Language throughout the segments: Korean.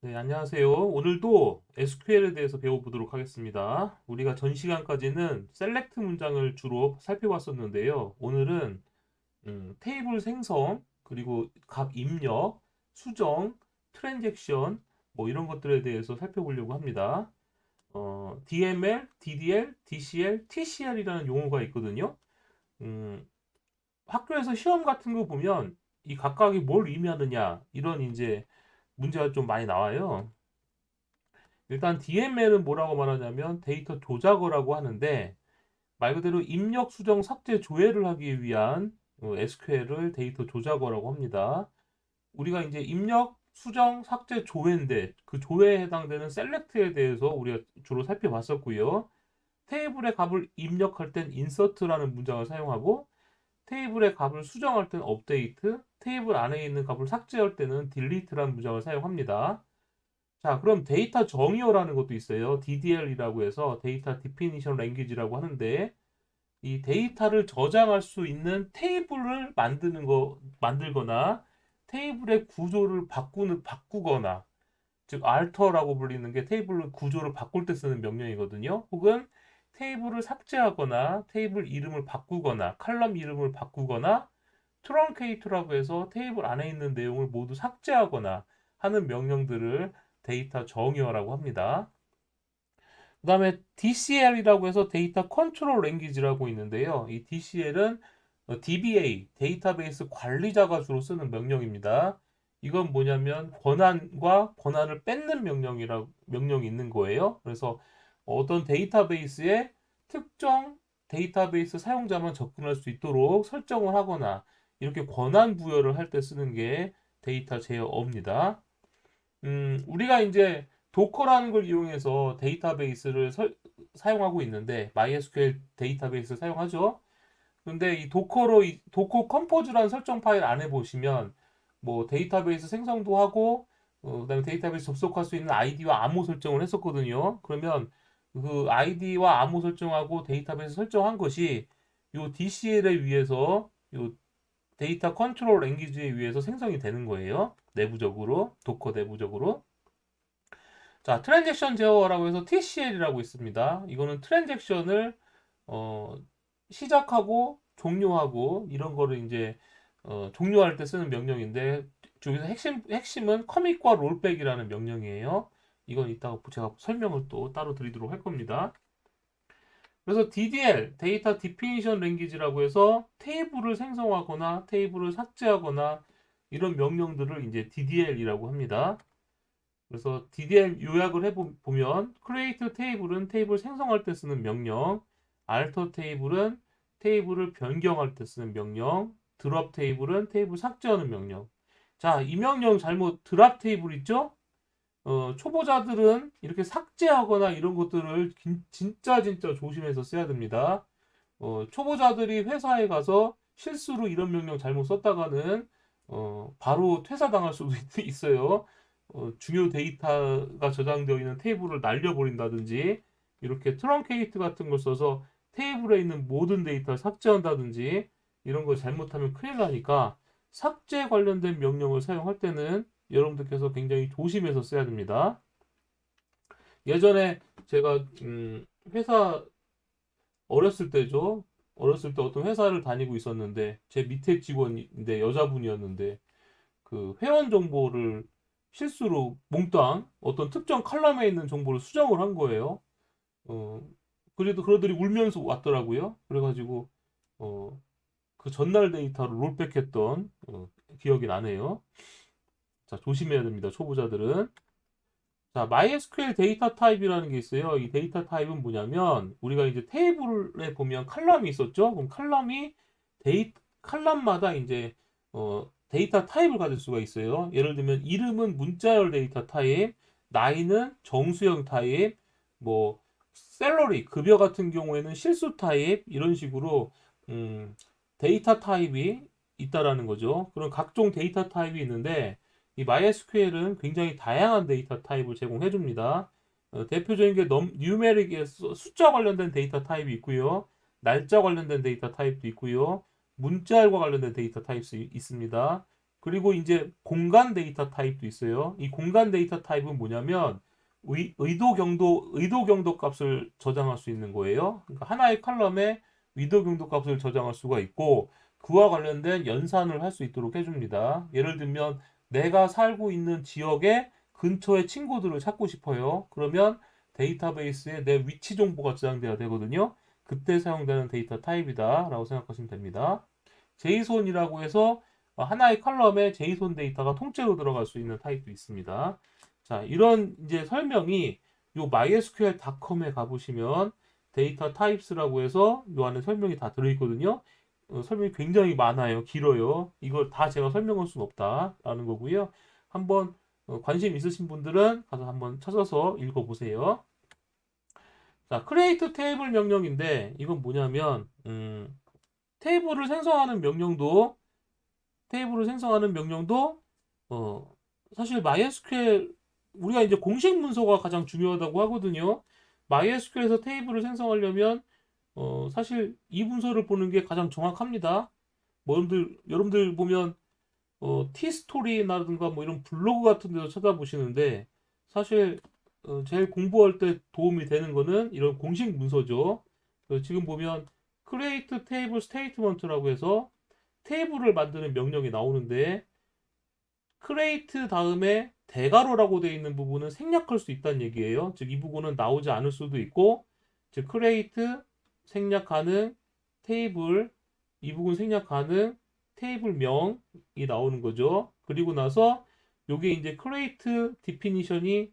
네, 안녕하세요. 오늘도 SQL에 대해서 배워보도록 하겠습니다. 우리가 전 시간까지는 셀렉트 문장을 주로 살펴봤었는데요. 오늘은 테이블 생성, 그리고 값 입력, 수정, 트랜잭션, 뭐 이런 것들에 대해서 살펴보려고 합니다. DML, DDL, DCL, TCL이라는 용어가 있거든요. 음, 학교에서 시험 같은 거 보면 이 각각이 뭘 의미하느냐, 이런 이제 문제가 좀 많이 나와요. 일단 DML은 뭐라고 말하냐면 데이터 조작어라고 하는데 말 그대로 입력, 수정, 삭제, 조회를 하기 위한 SQL을 데이터 조작어라고 합니다. 우리가 이제 입력, 수정, 삭제, 조회인데 그 조회에 해당되는 셀렉트에 대해서 우리가 주로 살펴봤었고요. 테이블의 값을 입력할 땐 인서트라는 문장을 사용하고 테이블의 값을 수정할 땐 업데이트, 테이블 안에 있는 값을 삭제할 때는 딜리트라는 문장을 사용합니다. 자, 그럼 데이터 정의어라는 것도 있어요. DDL이라고 해서 데이터 디피니션 랭귀지라고 하는데 이 데이터를 저장할 수 있는 테이블을 만들거나 테이블의 구조를 바꾸거나 즉 알터라고 불리는 게 테이블 구조를 바꿀 때 쓰는 명령이거든요. 혹은 테이블을 삭제하거나 테이블 이름을 바꾸거나 칼럼 이름을 바꾸거나 트렁케이트라고 해서 테이블 안에 있는 내용을 모두 삭제하거나 하는 명령들을 데이터 정의어라고 합니다. 그 다음에 DCL이라고 해서 데이터 컨트롤 랭귀지라고 있는데요. 이 DCL은 DBA, 데이터베이스 관리자가 주로 쓰는 명령입니다. 이건 뭐냐면 권한과 권한을 뺏는 명령이 있는 거예요. 그래서 어떤 데이터베이스에 특정 데이터베이스 사용자만 접근할 수 있도록 설정을 하거나 이렇게 권한 부여를 할 때 쓰는 게 데이터 제어어입니다. 우리가 이제 도커라는 걸 이용해서 데이터베이스를 사용하고 있는데 MySQL 데이터베이스 사용하죠. 근데 이 도커 컴포즈라는 설정 파일 안에 보시면 뭐 데이터베이스 생성도 하고 그다음에 데이터베이스 접속할 수 있는 아이디와 암호 설정을 했었거든요. 그러면 그 아이디와 암호 설정하고 데이터베이스 설정한 것이 요 DCL에 의해서 요 데이터 컨트롤 랭귀지에 의해서 생성이 되는 거예요. 내부적으로 도커 내부적으로. 자, 트랜잭션 제어라고 해서 TCL이라고 있습니다. 이거는 트랜잭션을 어, 시작하고 종료하고 이런 거를 이제 종료할 때 쓰는 명령인데 저기서 핵심은 커밋과 롤백이라는 명령이에요. 이건 이따가 제가 설명을 또 따로 드리도록 할 겁니다. 그래서 DDL, 데이터 디피니션 랭귀지라고 해서 테이블을 생성하거나 테이블을 삭제하거나 이런 명령들을 이제 DDL이라고 합니다. 그래서 DDL 요약을 해보면 create table은 테이블 생성할 때 쓰는 명령, alter table은 테이블을 변경할 때 쓰는 명령, drop table은 테이블 삭제하는 명령. 자, 이 명령 잘못 drop table 있죠? 초보자들은 이렇게 삭제하거나 이런 것들을 진짜 조심해서 써야 됩니다. 초보자들이 회사에 가서 실수로 이런 명령 잘못 썼다가는 바로 퇴사당할 수도 있어요. 중요 데이터가 저장되어 있는 테이블을 날려버린다든지 이렇게 트렁케이트 같은 걸 써서 테이블에 있는 모든 데이터를 삭제한다든지 이런 걸 잘못하면 큰일 나니까 삭제 관련된 명령을 사용할 때는 여러분들께서 굉장히 조심해서 써야 됩니다. 예전에 제가 회사 어렸을 때죠. 어렸을 때 어떤 회사를 다니고 있었는데 제 밑에 직원인데 여자분이었는데 그 회원 정보를 실수로 몽땅 어떤 특정 칼럼에 있는 정보를 수정을 한 거예요. 어, 그래도 그러더니 울면서 왔더라고요. 그래가지고 어, 그 전날 데이터를 롤백했던 기억이 나네요. 자, 조심해야 됩니다. 초보자들은. 자, MySQL 데이터 타입이라는 게 있어요. 이 데이터 타입은 뭐냐면 우리가 이제 테이블에 보면 칼럼이 있었죠. 그럼 칼럼마다 이제 데이터 타입을 가질 수가 있어요. 예를 들면 이름은 문자열 데이터 타입, 나이는 정수형 타입, 뭐 셀러리 급여 같은 경우에는 실수 타입 이런 식으로 음, 데이터 타입이 있다라는 거죠. 그런 각종 데이터 타입이 있는데 이 MySQL은 굉장히 다양한 데이터 타입을 제공해 줍니다. 대표적인 게 뉴메릭의 숫자 관련된 데이터 타입이 있고요. 날짜 관련된 데이터 타입도 있고요. 문자열과 관련된 데이터 타입이 있습니다. 그리고 이제 공간 데이터 타입도 있어요. 이 공간 데이터 타입은 뭐냐면 의도 경도 값을 저장할 수 있는 거예요. 그러니까 하나의 컬럼에 의도 경도 값을 저장할 수가 있고 그와 관련된 연산을 할 수 있도록 해줍니다. 예를 들면 내가 살고 있는 지역의 근처의 친구들을 찾고 싶어요. 그러면 데이터베이스에 내 위치 정보가 저장돼야 되거든요. 그때 사용되는 데이터 타입이다 라고 생각하시면 됩니다. 제이손이라고 해서 하나의 컬럼에 제이손 데이터가 통째로 들어갈 수 있는 타입도 있습니다. 자, 이런 이제 설명이 요 mysql.com에 가보시면 데이터 타입스라고 해서 요 안에 설명이 다 들어있거든요. 설명이 굉장히 많아요. 길어요. 이걸 다 제가 설명할 수는 없다라는 거고요. 한번 관심 있으신 분들은 가서 한번 찾아서 읽어보세요. 자, create 테이블 명령인데 이건 뭐냐면 테이블을 생성하는 명령도 어, 사실 MySQL 우리가 이제 공식 문서가 가장 중요하다고 하거든요. MySQL에서 테이블을 생성하려면 사실 이 문서를 보는 게 가장 정확합니다. 뭐 여러분들 보면 티스토리라든가 뭐 이런 블로그 같은 데서 찾아보시는데 사실 제일 공부할 때 도움이 되는 거는 이런 공식 문서죠. 지금 보면 create table statement라고 해서 테이블을 만드는 명령이 나오는데 create 다음에 대괄호라고 되어 있는 부분은 생략할 수 있다는 얘기예요. 즉 이 부분은 나오지 않을 수도 있고 즉 create 생략 가능 테이블 이 부분 생략 가능 테이블 명이 나오는 거죠. 그리고 나서 요게 이제 create definition이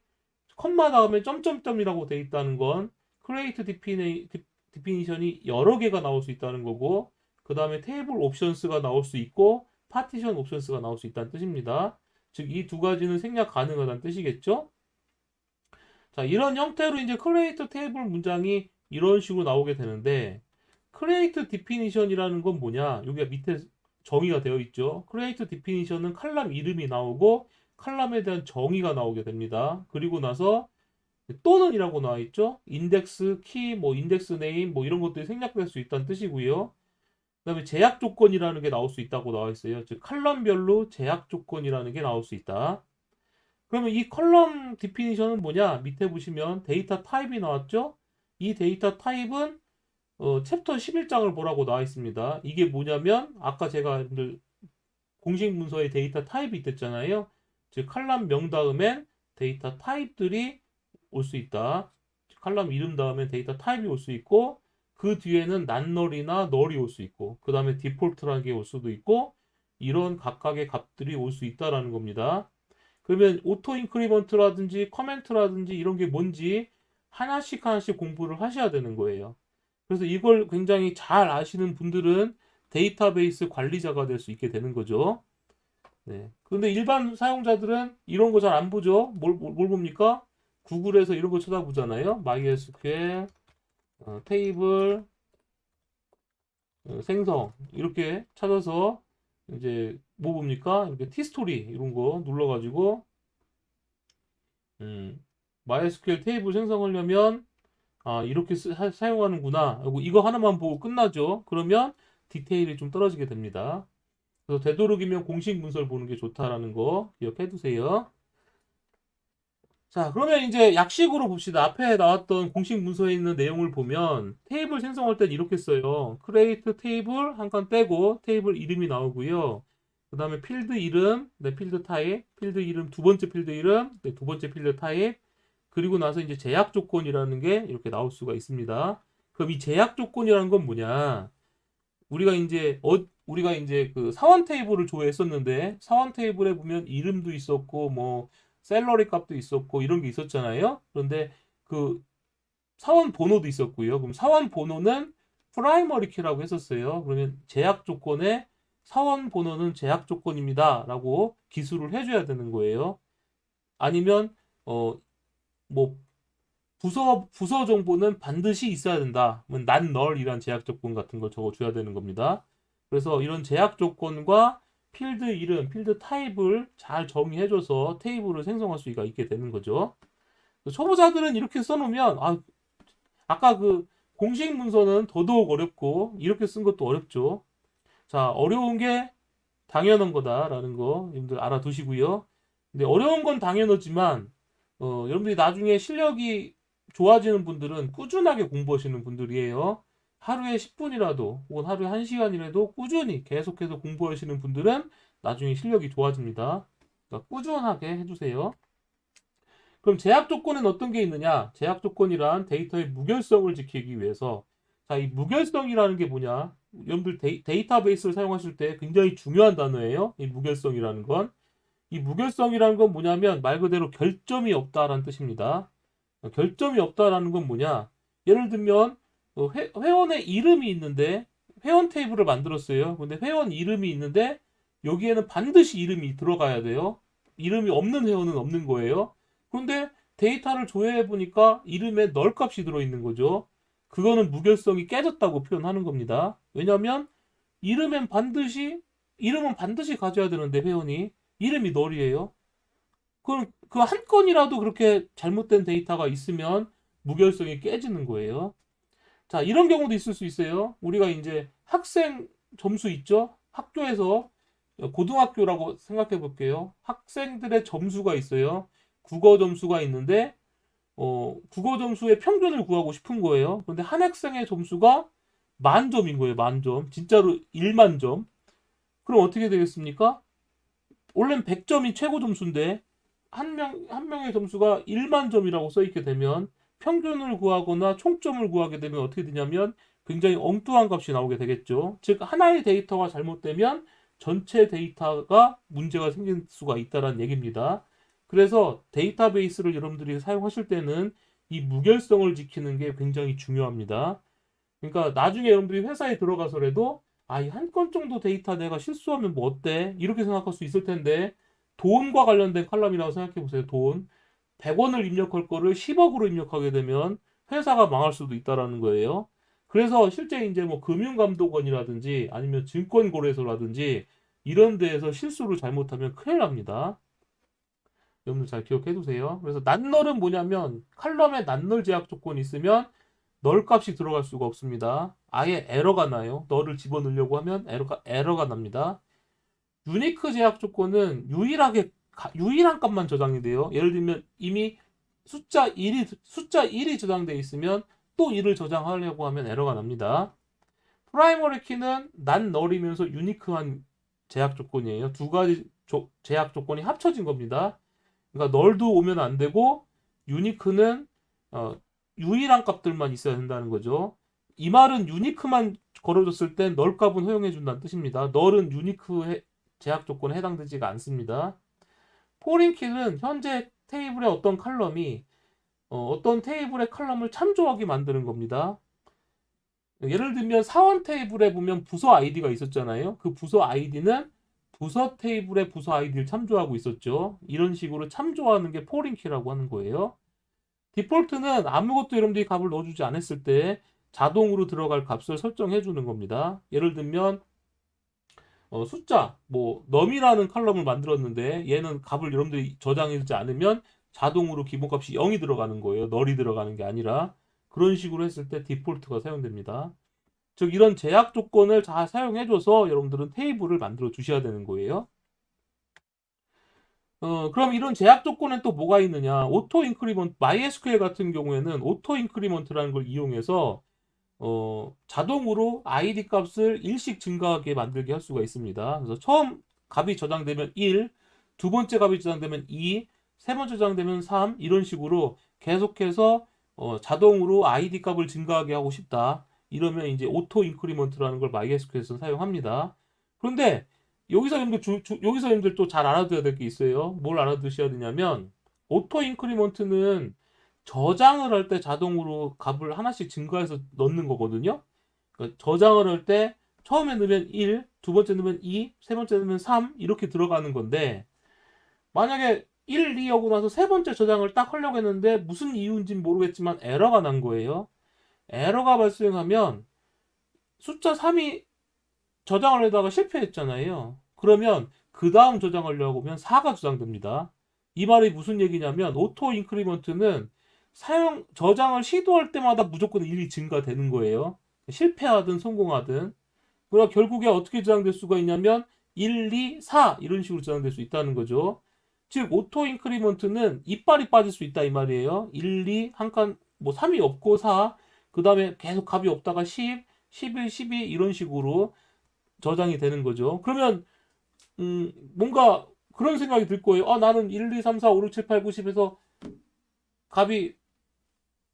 컴마 다음에 점점점이라고 되어 있다는 건 create definition이 여러 개가 나올 수 있다는 거고 그 다음에 테이블 옵션스가 나올 수 있고 파티션 옵션스가 나올 수 있다는 뜻입니다. 즉 이 두 가지는 생략 가능하다는 뜻이겠죠. 자, 이런 형태로 이제 create 테이블 문장이 이런 식으로 나오게 되는데 create definition이라는 건 뭐냐? 여기가 밑에 정의가 되어 있죠. create definition은 칼럼 이름이 나오고 칼럼에 대한 정의가 나오게 됩니다. 그리고 나서 또는이라고 나와 있죠. 인덱스 키, 뭐 인덱스 네임, 뭐 이런 것들이 생략될 수 있다는 뜻이고요. 그다음에 제약 조건이라는 게 나올 수 있다고 나와 있어요. 즉 칼럼별로 제약 조건이라는 게 나올 수 있다. 그러면 이 컬럼 디피니션은 뭐냐? 밑에 보시면 데이터 타입이 나왔죠? 이 데이터 타입은 챕터 11장을 보라고 나와 있습니다. 이게 뭐냐면 아까 제가 여러분들 공식 문서에 데이터 타입이 있댔잖아요. 즉 칼럼 명 다음엔 데이터 타입들이 올 수 있다. 칼럼 이름 다음엔 데이터 타입이 올 수 있고 그 뒤에는 난널이나 널이 올 수 있고 그 다음에 디폴트라는 게 올 수도 있고 이런 각각의 값들이 올 수 있다라는 겁니다. 그러면 오토 인크리먼트라든지 커멘트라든지 이런 게 뭔지 하나씩 하나씩 공부를 하셔야 되는 거예요. 그래서 이걸 굉장히 잘 아시는 분들은 데이터베이스 관리자가 될 수 있게 되는 거죠. 네. 그런데 일반 사용자들은 이런 거 잘 안 보죠. 뭘 봅니까? 구글에서 이런 거 찾아보잖아요. MySQL 테이블 생성 이렇게 찾아서 이제 뭐 봅니까? 이렇게 티스토리 이런 거 눌러가지고 MySQL 테이블 생성하려면 이렇게 사용하는구나. 이거 하나만 보고 끝나죠. 그러면 디테일이 좀 떨어지게 됩니다. 그래서 되도록이면 공식 문서를 보는 게 좋다라는 거 기억해 두세요. 자, 그러면 이제 약식으로 봅시다. 앞에 나왔던 공식 문서에 있는 내용을 보면 테이블 생성할 땐 이렇게 써요. create 테이블 한 칸 떼고 테이블 이름이 나오고요. 그 다음에 필드 이름, 네, 필드 타입, 필드 이름 두 번째 필드 이름, 네, 두 번째 필드 타입, 그리고 나서 이제 제약 조건이라는 게 이렇게 나올 수가 있습니다. 그럼 이 제약 조건이라는 건 뭐냐? 우리가 이제 그 사원 테이블을 조회했었는데 사원 테이블에 보면 이름도 있었고 뭐 셀러리 값도 있었고 이런 게 있었잖아요. 그런데 그 사원 번호도 있었고요. 그럼 사원 번호는 프라이머리 키라고 했었어요. 그러면 제약 조건에 사원 번호는 제약 조건입니다라고 기술을 해줘야 되는 거예요. 아니면 뭐 부서 정보는 반드시 있어야 된다. 난 널이란 제약 조건 같은 걸 적어줘야 되는 겁니다. 그래서 이런 제약 조건과 필드 이름, 필드 타입을 잘 정의해줘서 테이블을 생성할 수가 있게 되는 거죠. 초보자들은 이렇게 써놓으면 아까 그 공식 문서는 더더욱 어렵고 이렇게 쓴 것도 어렵죠. 자, 어려운 게 당연한 거다라는 거 여러분들 알아두시고요. 근데 어려운 건 당연하지만 여러분들이 나중에 실력이 좋아지는 분들은 꾸준하게 공부하시는 분들이에요. 하루에 10분이라도 혹은 하루에 1시간이라도 꾸준히 계속해서 공부하시는 분들은 나중에 실력이 좋아집니다. 그러니까 꾸준하게 해주세요. 그럼 제약 조건은 어떤 게 있느냐? 제약 조건이란 데이터의 무결성을 지키기 위해서. 자, 이 무결성이라는 게 뭐냐? 여러분들 데이터베이스를 사용하실 때 굉장히 중요한 단어예요. 이 무결성이라는 건. 이 무결성이라는 건 뭐냐면 말 그대로 결점이 없다라는 뜻입니다. 결점이 없다라는 건 뭐냐? 예를 들면 회원의 이름이 있는데 회원 테이블을 만들었어요. 근데 회원 이름이 있는데 여기에는 반드시 이름이 들어가야 돼요. 이름이 없는 회원은 없는 거예요. 그런데 데이터를 조회해 보니까 이름에 널 값이 들어있는 거죠. 그거는 무결성이 깨졌다고 표현하는 겁니다. 왜냐하면 이름은 반드시 가져야 되는데 회원이 이름이 널이에요. 그럼 그 한 건이라도 그렇게 잘못된 데이터가 있으면 무결성이 깨지는 거예요. 자, 이런 경우도 있을 수 있어요. 우리가 이제 학생 점수 있죠? 학교에서 고등학교라고 생각해 볼게요. 학생들의 점수가 있어요. 국어 점수가 있는데 국어 점수의 평균을 구하고 싶은 거예요. 근데 한 학생의 점수가 10,000점인 거예요. 10,000점. 진짜로 10,000,000점. 그럼 어떻게 되겠습니까? 원래는 100점이 최고 점수인데 한 명의 점수가 10,000,000점이라고 써 있게 되면 평균을 구하거나 총점을 구하게 되면 어떻게 되냐면 굉장히 엉뚱한 값이 나오게 되겠죠. 즉 하나의 데이터가 잘못되면 전체 데이터가 문제가 생길 수가 있다는 얘기입니다. 그래서 데이터베이스를 여러분들이 사용하실 때는 이 무결성을 지키는 게 굉장히 중요합니다. 그러니까 나중에 여러분들이 회사에 들어가서라도 이 한 건 정도 데이터 내가 실수하면 뭐 어때? 이렇게 생각할 수 있을 텐데 돈과 관련된 칼럼이라고 생각해 보세요. 돈. 100원을 입력할 거를 10억으로 입력하게 되면 회사가 망할 수도 있다라는 거예요. 그래서 실제 이제 뭐 금융감독원이라든지 아니면 증권거래소라든지 이런 데에서 실수를 잘못하면 큰일 납니다. 여러분들 잘 기억해 두세요. 그래서 난널은 뭐냐면 칼럼에 난널 제약 조건이 있으면 널 값이 들어갈 수가 없습니다. 아예 에러가 나요. 널을 집어넣으려고 하면 에러가 납니다. 유니크 제약 조건은 유일한 값만 저장이 돼요. 예를 들면 이미 숫자 1이 저장되어 있으면 또 1을 저장하려고 하면 에러가 납니다. 프라이머리 키는 난 널이면서 유니크한 제약 조건이에요. 두 가지 제약 조건이 합쳐진 겁니다. 그러니까 널도 오면 안 되고 유니크는 유일한 값들만 있어야 된다는 거죠. 이 말은 유니크만 걸어줬을 땐 널 값은 허용해 준다는 뜻입니다. 널은 유니크 제약 조건에 해당되지가 않습니다. 포린키는 현재 테이블의 어떤 칼럼이 어떤 테이블의 칼럼을 참조하게 만드는 겁니다. 예를 들면 사원 테이블에 보면 부서 아이디가 있었잖아요. 그 부서 아이디는 부서 테이블의 부서 아이디를 참조하고 있었죠. 이런 식으로 참조하는 게 포린키라고 하는 거예요. 디폴트는 아무것도 여러분들이 값을 넣어주지 않았을 때 자동으로 들어갈 값을 설정해 주는 겁니다. 예를 들면 숫자 뭐 num이라는 칼럼을 만들었는데 얘는 값을 여러분들이 저장해주지 않으면 자동으로 기본값이 0이 들어가는 거예요. 널이 들어가는 게 아니라 그런 식으로 했을 때 디폴트가 사용됩니다. 즉 이런 제약 조건을 잘 사용해줘서 여러분들은 테이블을 만들어 주셔야 되는 거예요. 그럼 이런 제약 조건엔 또 뭐가 있느냐? 오토 인크리먼트, MySQL 같은 경우에는 오토 인크리먼트라는 걸 이용해서 자동으로 ID 값을 일씩 증가하게 만들게 할 수가 있습니다. 그래서 처음 값이 저장되면 1, 두 번째 값이 저장되면 2, 세 번째 저장되면 3 이런 식으로 계속해서 자동으로 ID 값을 증가하게 하고 싶다. 이러면 이제 오토 인크리먼트라는 걸 MySQL에서 사용합니다. 그런데 여기서 여러분들 또 잘 알아둬야 될 게 있어요. 뭘 알아두셔야 되냐면 오토 인크리먼트는 저장을 할 때 자동으로 값을 하나씩 증가해서 넣는 거거든요. 그러니까 저장을 할 때 처음에 넣으면 1, 두 번째 넣으면 2, 세 번째 넣으면 3 이렇게 들어가는 건데 만약에 1, 2 하고 나서 세 번째 저장을 딱 하려고 했는데 무슨 이유인지는 모르겠지만 에러가 난 거예요. 에러가 발생하면 숫자 3이 저장을 하다가 실패했잖아요. 그러면 그 다음 저장하려고 하면 4가 저장됩니다. 이 말이 무슨 얘기냐면 오토 인크리먼트는 저장을 시도할 때마다 무조건 1이 증가되는 거예요. 실패하든 성공하든. 그러나 결국에 어떻게 저장될 수가 있냐면 1, 2, 4 이런 식으로 저장될 수 있다는 거죠. 즉 오토 인크리먼트는 이빨이 빠질 수 있다 이 말이에요. 1, 2, 한 칸 뭐 3이 없고 4, 그 다음에 계속 값이 없다가 10, 11, 12 이런 식으로 저장이 되는 거죠. 그러면 뭔가 그런 생각이 들 거예요. 아, 나는 1, 2, 3, 4, 5, 6, 7, 8, 9, 10에서 값이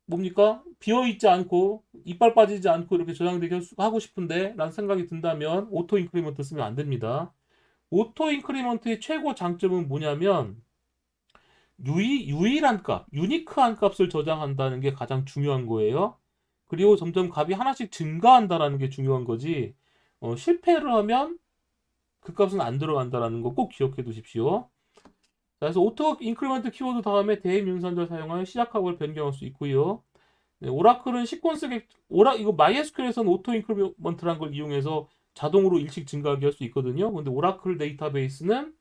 뭡니까? 비어있지 않고 이빨 빠지지 않고 이렇게 저장되게 하고 싶은데 라는 생각이 든다면 오토 인크리먼트 쓰면 안 됩니다. 오토 인크리먼트의 최고 장점은 뭐냐면 유일한 값, 유니크한 값을 저장한다는 게 가장 중요한 거예요. 그리고 점점 값이 하나씩 증가한다라는 게 중요한 거지. 실패를 하면 그 값은 안 들어간다라는 거 꼭 기억해 두십시오. 자, 그래서 오토 인크리먼트 키워드 다음에 대입윤산절 사용하여 시작하고를 변경할 수 있고요. 네, 오라클은 시퀀스 이거 MySQL에서는 오토 인크리먼트라는 걸 이용해서 자동으로 일식 증가하게 할 수 있거든요. 근데 오라클 데이터베이스는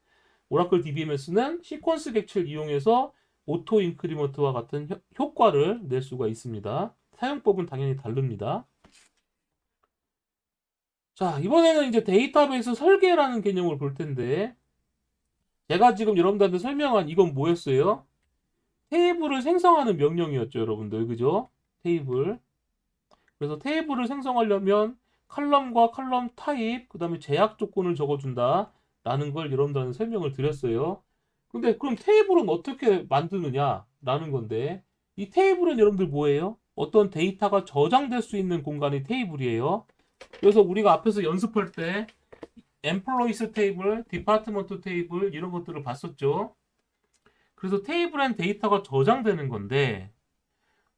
오라클 DBMS는 시퀀스 객체를 이용해서 오토 인크리먼트와 같은 효과를 낼 수가 있습니다. 사용법은 당연히 다릅니다. 자, 이번에는 이제 데이터베이스 설계라는 개념을 볼 텐데 제가 지금 여러분들한테 설명한 이건 뭐였어요? 테이블을 생성하는 명령이었죠, 여러분들. 그죠? 테이블. 그래서 테이블을 생성하려면 칼럼과 칼럼 타입, 그 다음에 제약 조건을 적어준다. 라는 걸 여러분들한테 설명을 드렸어요. 근데 그럼 테이블은 어떻게 만드느냐? 라는 건데, 이 테이블은 여러분들 뭐예요? 어떤 데이터가 저장될 수 있는 공간이 테이블이에요. 그래서 우리가 앞에서 연습할 때, employees 테이블, 디파트먼트 테이블, 이런 것들을 봤었죠. 그래서 테이블엔 데이터가 저장되는 건데,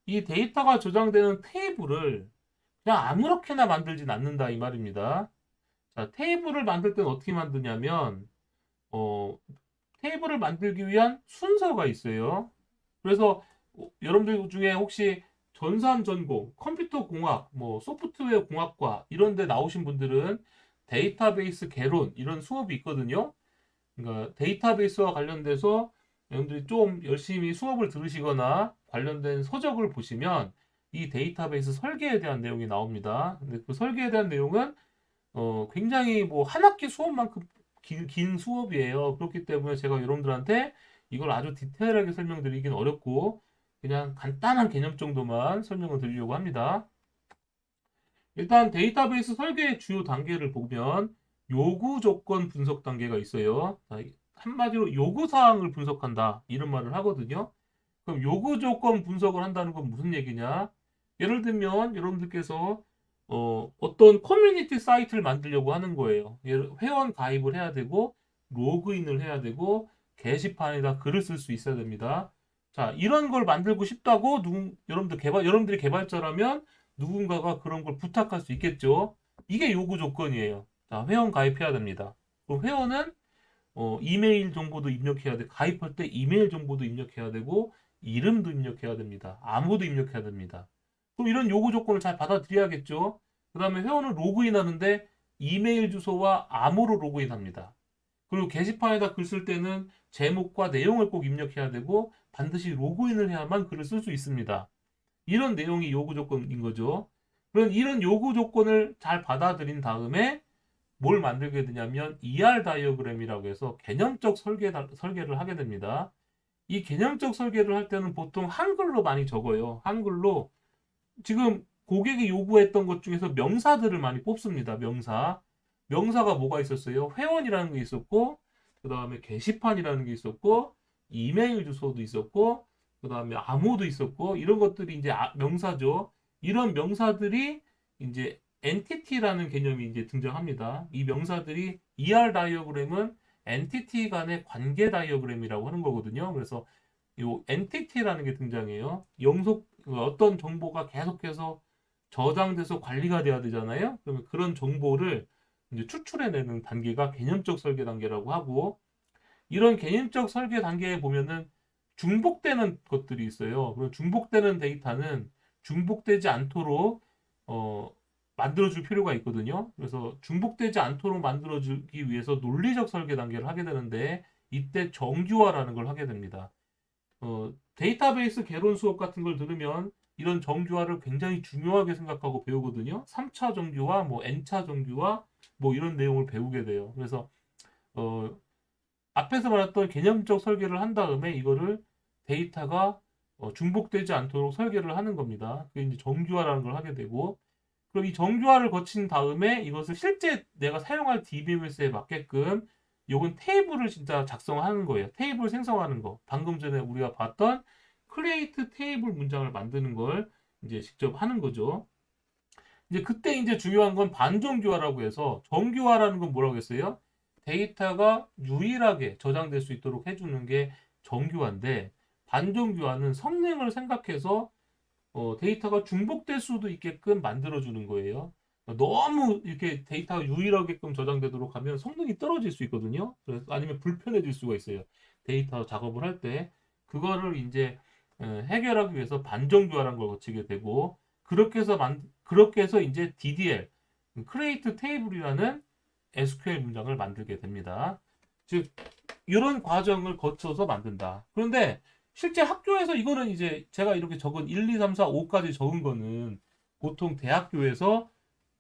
이 데이터가 저장되는 테이블을 그냥 아무렇게나 만들진 않는다 이 말입니다. 자, 테이블을 만들 때는 어떻게 만드냐면 테이블을 만들기 위한 순서가 있어요. 그래서 여러분들 중에 혹시 전산 전공, 컴퓨터 공학, 뭐 소프트웨어 공학과 이런 데 나오신 분들은 데이터베이스 개론 이런 수업이 있거든요. 그러니까 데이터베이스와 관련돼서 여러분들이 좀 열심히 수업을 들으시거나 관련된 서적을 보시면 이 데이터베이스 설계에 대한 내용이 나옵니다. 근데 그 설계에 대한 내용은 굉장히 뭐 한 학기 수업만큼 긴 수업이에요. 그렇기 때문에 제가 여러분들한테 이걸 아주 디테일하게 설명드리긴 어렵고 그냥 간단한 개념 정도만 설명을 드리려고 합니다. 일단 데이터베이스 설계의 주요 단계를 보면 요구 조건 분석 단계가 있어요. 자, 한마디로 요구 사항을 분석한다 이런 말을 하거든요. 그럼 요구 조건 분석을 한다는 건 무슨 얘기냐? 예를 들면 여러분들께서 어떤 커뮤니티 사이트를 만들려고 하는 거예요. 회원 가입을 해야 되고 로그인을 해야 되고 게시판에다 글을 쓸 수 있어야 됩니다. 자, 이런 걸 만들고 싶다고 여러분들이 개발자라면 누군가가 그런 걸 부탁할 수 있겠죠. 이게 요구 조건이에요. 자, 회원 가입해야 됩니다. 그럼 회원은 이메일 정보도 입력해야 돼. 가입할 때 이메일 정보도 입력해야 되고 이름도 입력해야 됩니다. 암호도 입력해야 됩니다. 그럼 이런 요구 조건을 잘 받아들여야겠죠. 그 다음에 회원은 로그인하는데 이메일 주소와 암호로 로그인합니다. 그리고 게시판에다 글 쓸 때는 제목과 내용을 꼭 입력해야 되고 반드시 로그인을 해야만 글을 쓸 수 있습니다. 이런 내용이 요구 조건인 거죠. 그런 이런 요구 조건을 잘 받아들인 다음에 뭘 만들게 되냐면 ER 다이어그램이라고 해서 개념적 설계를 하게 됩니다. 이 개념적 설계를 할 때는 보통 한글로 많이 적어요. 한글로 지금 고객이 요구했던 것 중에서 명사들을 많이 뽑습니다. 명사가 뭐가 있었어요? 회원이라는 게 있었고, 그 다음에 게시판이라는 게 있었고, 이메일 주소도 있었고, 그 다음에 암호도 있었고, 이런 것들이 이제 명사죠. 이런 명사들이 이제 엔티티라는 개념이 이제 등장합니다. 이 명사들이 ER 다이어그램은 엔티티 간의 관계 다이어그램이라고 하는 거거든요. 그래서 이 엔티티라는 게 등장해요. 어떤 정보가 계속해서 저장돼서 관리가 돼야 되잖아요. 그러면 그런 정보를 이제 추출해내는 단계가 개념적 설계 단계라고 하고, 이런 개념적 설계 단계에 보면은 중복되는 것들이 있어요. 그럼 중복되는 데이터는 중복되지 않도록 만들어줄 필요가 있거든요. 그래서 중복되지 않도록 만들어주기 위해서 논리적 설계 단계를 하게 되는데 이때 정규화라는 걸 하게 됩니다. 데이터베이스 개론 수업 같은 걸 들으면 이런 정규화를 굉장히 중요하게 생각하고 배우거든요. 3차 정규화, 뭐 N차 정규화, 뭐 이런 내용을 배우게 돼요. 그래서 어, 앞에서 말했던 개념적 설계를 한 다음에 이거를 데이터가 중복되지 않도록 설계를 하는 겁니다. 그게 이제 정규화라는 걸 하게 되고, 그럼 이 정규화를 거친 다음에 이것을 실제 내가 사용할 DBMS에 맞게끔 요건 테이블을 진짜 작성하는 거예요. 테이블 생성하는 거. 방금 전에 우리가 봤던 크리에이트 테이블 문장을 만드는 걸 이제 직접 하는 거죠. 이제 그때 이제 중요한 건 반정규화라고 해서, 정규화라는 건 뭐라고 했어요? 데이터가 유일하게 저장될 수 있도록 해주는 게 정규화인데, 반정규화는 성능을 생각해서 데이터가 중복될 수도 있게끔 만들어주는 거예요. 너무 이렇게 데이터가 유일하게끔 저장되도록 하면 성능이 떨어질 수 있거든요. 그래서 아니면 불편해질 수가 있어요. 데이터 작업을 할 때. 그거를 이제 해결하기 위해서 반정교화라는 걸 거치게 되고, 그렇게 해서 이제 DDL, Create Table이라는 SQL 문장을 만들게 됩니다. 즉, 이런 과정을 거쳐서 만든다. 그런데 실제 학교에서 이거는 이제 제가 이렇게 적은 1, 2, 3, 4, 5까지 적은 거는 보통 대학교에서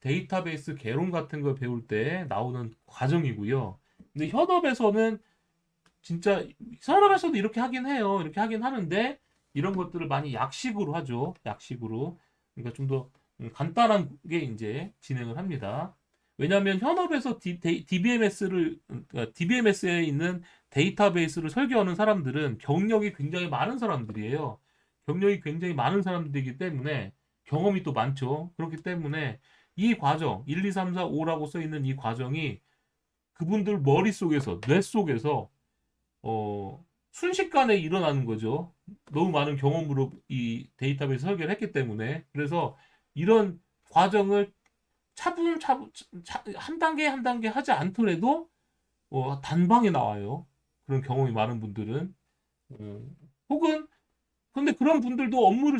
데이터베이스 개론 같은 걸 배울 때 나오는 과정이고요. 근데 현업에서는 진짜 현업에서도 이렇게 하긴 해요. 이렇게 하긴 하는데 이런 것들을 많이 약식으로 하죠. 약식으로. 그러니까 좀 더 간단하게 이제 진행을 합니다. 왜냐하면 현업에서 DBMS에 있는 데이터베이스를 설계하는 사람들은 경력이 굉장히 많은 사람들이에요. 경력이 굉장히 많은 사람들이기 때문에 경험이 또 많죠. 그렇기 때문에 이 과정, 1, 2, 3, 4, 5라고 써 있는 이 과정이 그분들 머릿속에서, 뇌 속에서 순식간에 일어나는 거죠. 너무 많은 경험으로 이 데이터베이스 설계를 했기 때문에. 그래서 이런 과정을 차분차분 한 단계 한 단계 하지 않더라도 단방에 나와요. 그런 경험이 많은 분들은. 혹은 근데 그런 분들도 업무가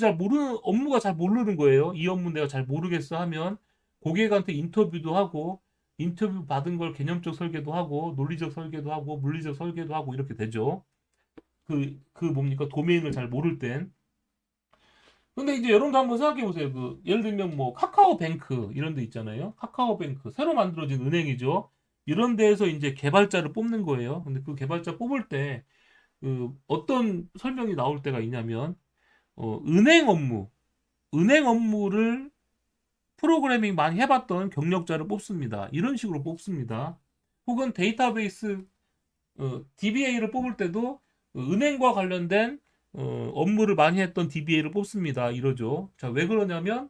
잘 모르는 거예요. 이 업무 내가 잘 모르겠어 하면 고객한테 인터뷰도 하고, 인터뷰 받은 걸 개념적 설계도 하고, 논리적 설계도 하고, 물리적 설계도 하고 이렇게 되죠. 뭡니까? 도메인을 잘 모를 땐. 근데 이제 여러분도 한번 생각해 보세요. 예를 들면 뭐 카카오뱅크 이런 데 있잖아요. 카카오뱅크 새로 만들어진 은행이죠. 이런 데에서 이제 개발자를 뽑는 거예요. 근데 그 개발자 뽑을 때 어떤 설명이 나올 때가 있냐면 은행 업무를 프로그래밍 많이 해봤던 경력자를 뽑습니다. 이런 식으로 뽑습니다. 혹은 데이터베이스 DBA를 뽑을 때도 은행과 관련된 업무를 많이 했던 DBA를 뽑습니다. 이러죠. 자, 왜 그러냐면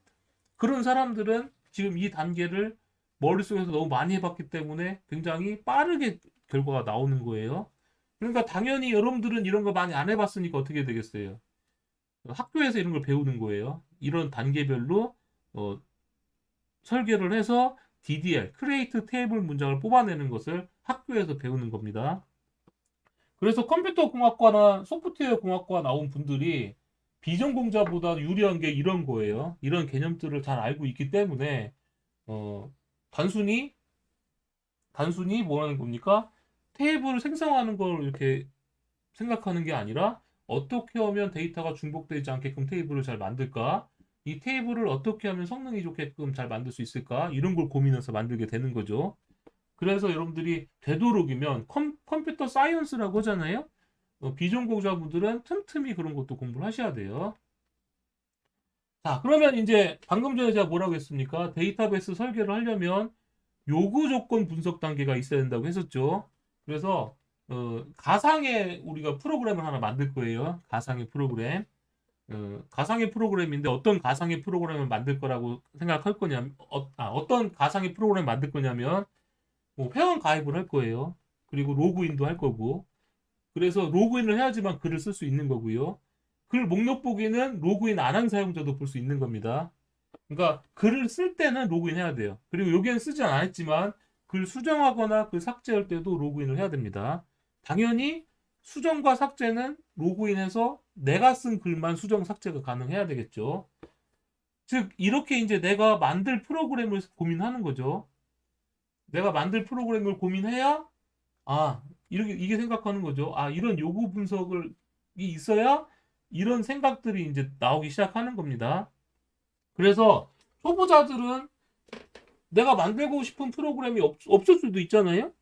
그런 사람들은 지금 이 단계를 머릿속에서 너무 많이 해봤기 때문에 굉장히 빠르게 결과가 나오는 거예요. 그러니까 당연히 여러분들은 이런 거 많이 안 해봤으니까 어떻게 되겠어요? 학교에서 이런 걸 배우는 거예요. 이런 단계별로 어, 설계를 해서 DDL, Create Table 문장을 뽑아내는 것을 학교에서 배우는 겁니다. 그래서 컴퓨터 공학과나 소프트웨어 공학과 나온 분들이 비전공자보다 유리한 게 이런 거예요. 이런 개념들을 잘 알고 있기 때문에 어, 단순히 뭐라는 겁니까? 테이블을 생성하는 걸 이렇게 생각하는 게 아니라 어떻게 하면 데이터가 중복되지 않게끔 테이블을 잘 만들까? 이 테이블을 어떻게 하면 성능이 좋게끔 잘 만들 수 있을까? 이런 걸 고민해서 만들게 되는 거죠. 그래서 여러분들이 되도록이면 컴퓨터 사이언스라고 하잖아요. 비전공자분들은 틈틈이 그런 것도 공부를 하셔야 돼요. 자, 그러면 이제 방금 전에 제가 뭐라고 했습니까? 데이터베이스 설계를 하려면 요구 조건 분석 단계가 있어야 된다고 했었죠. 그래서 가상의 우리가 프로그램을 하나 만들 거예요. 가상의 프로그램. 가상의 프로그램인데 어떤 가상의 프로그램을 만들 거라고 생각할 거냐면 어떤 가상의 프로그램을 만들 거냐면 뭐 회원 가입을 할 거예요. 그리고 로그인도 할 거고. 그래서 로그인을 해야지만 글을 쓸 수 있는 거고요. 글 목록 보기는 로그인 안 한 사용자도 볼 수 있는 겁니다. 그러니까 글을 쓸 때는 로그인 해야 돼요. 그리고 여기는 쓰지 않았지만 글 수정하거나 글 삭제할 때도 로그인을 해야 됩니다. 당연히 수정과 삭제는 로그인해서 내가 쓴 글만 수정 삭제가 가능해야 되겠죠. 즉 이렇게 이제 내가 만들 프로그램을 고민하는 거죠. 내가 만들 프로그램을 고민해야 이게 생각하는 거죠. 이런 요구 분석을 있어야 이런 생각들이 이제 나오기 시작하는 겁니다. 그래서 초보자들은 내가 만들고 싶은 프로그램이 없을 수도 있잖아요.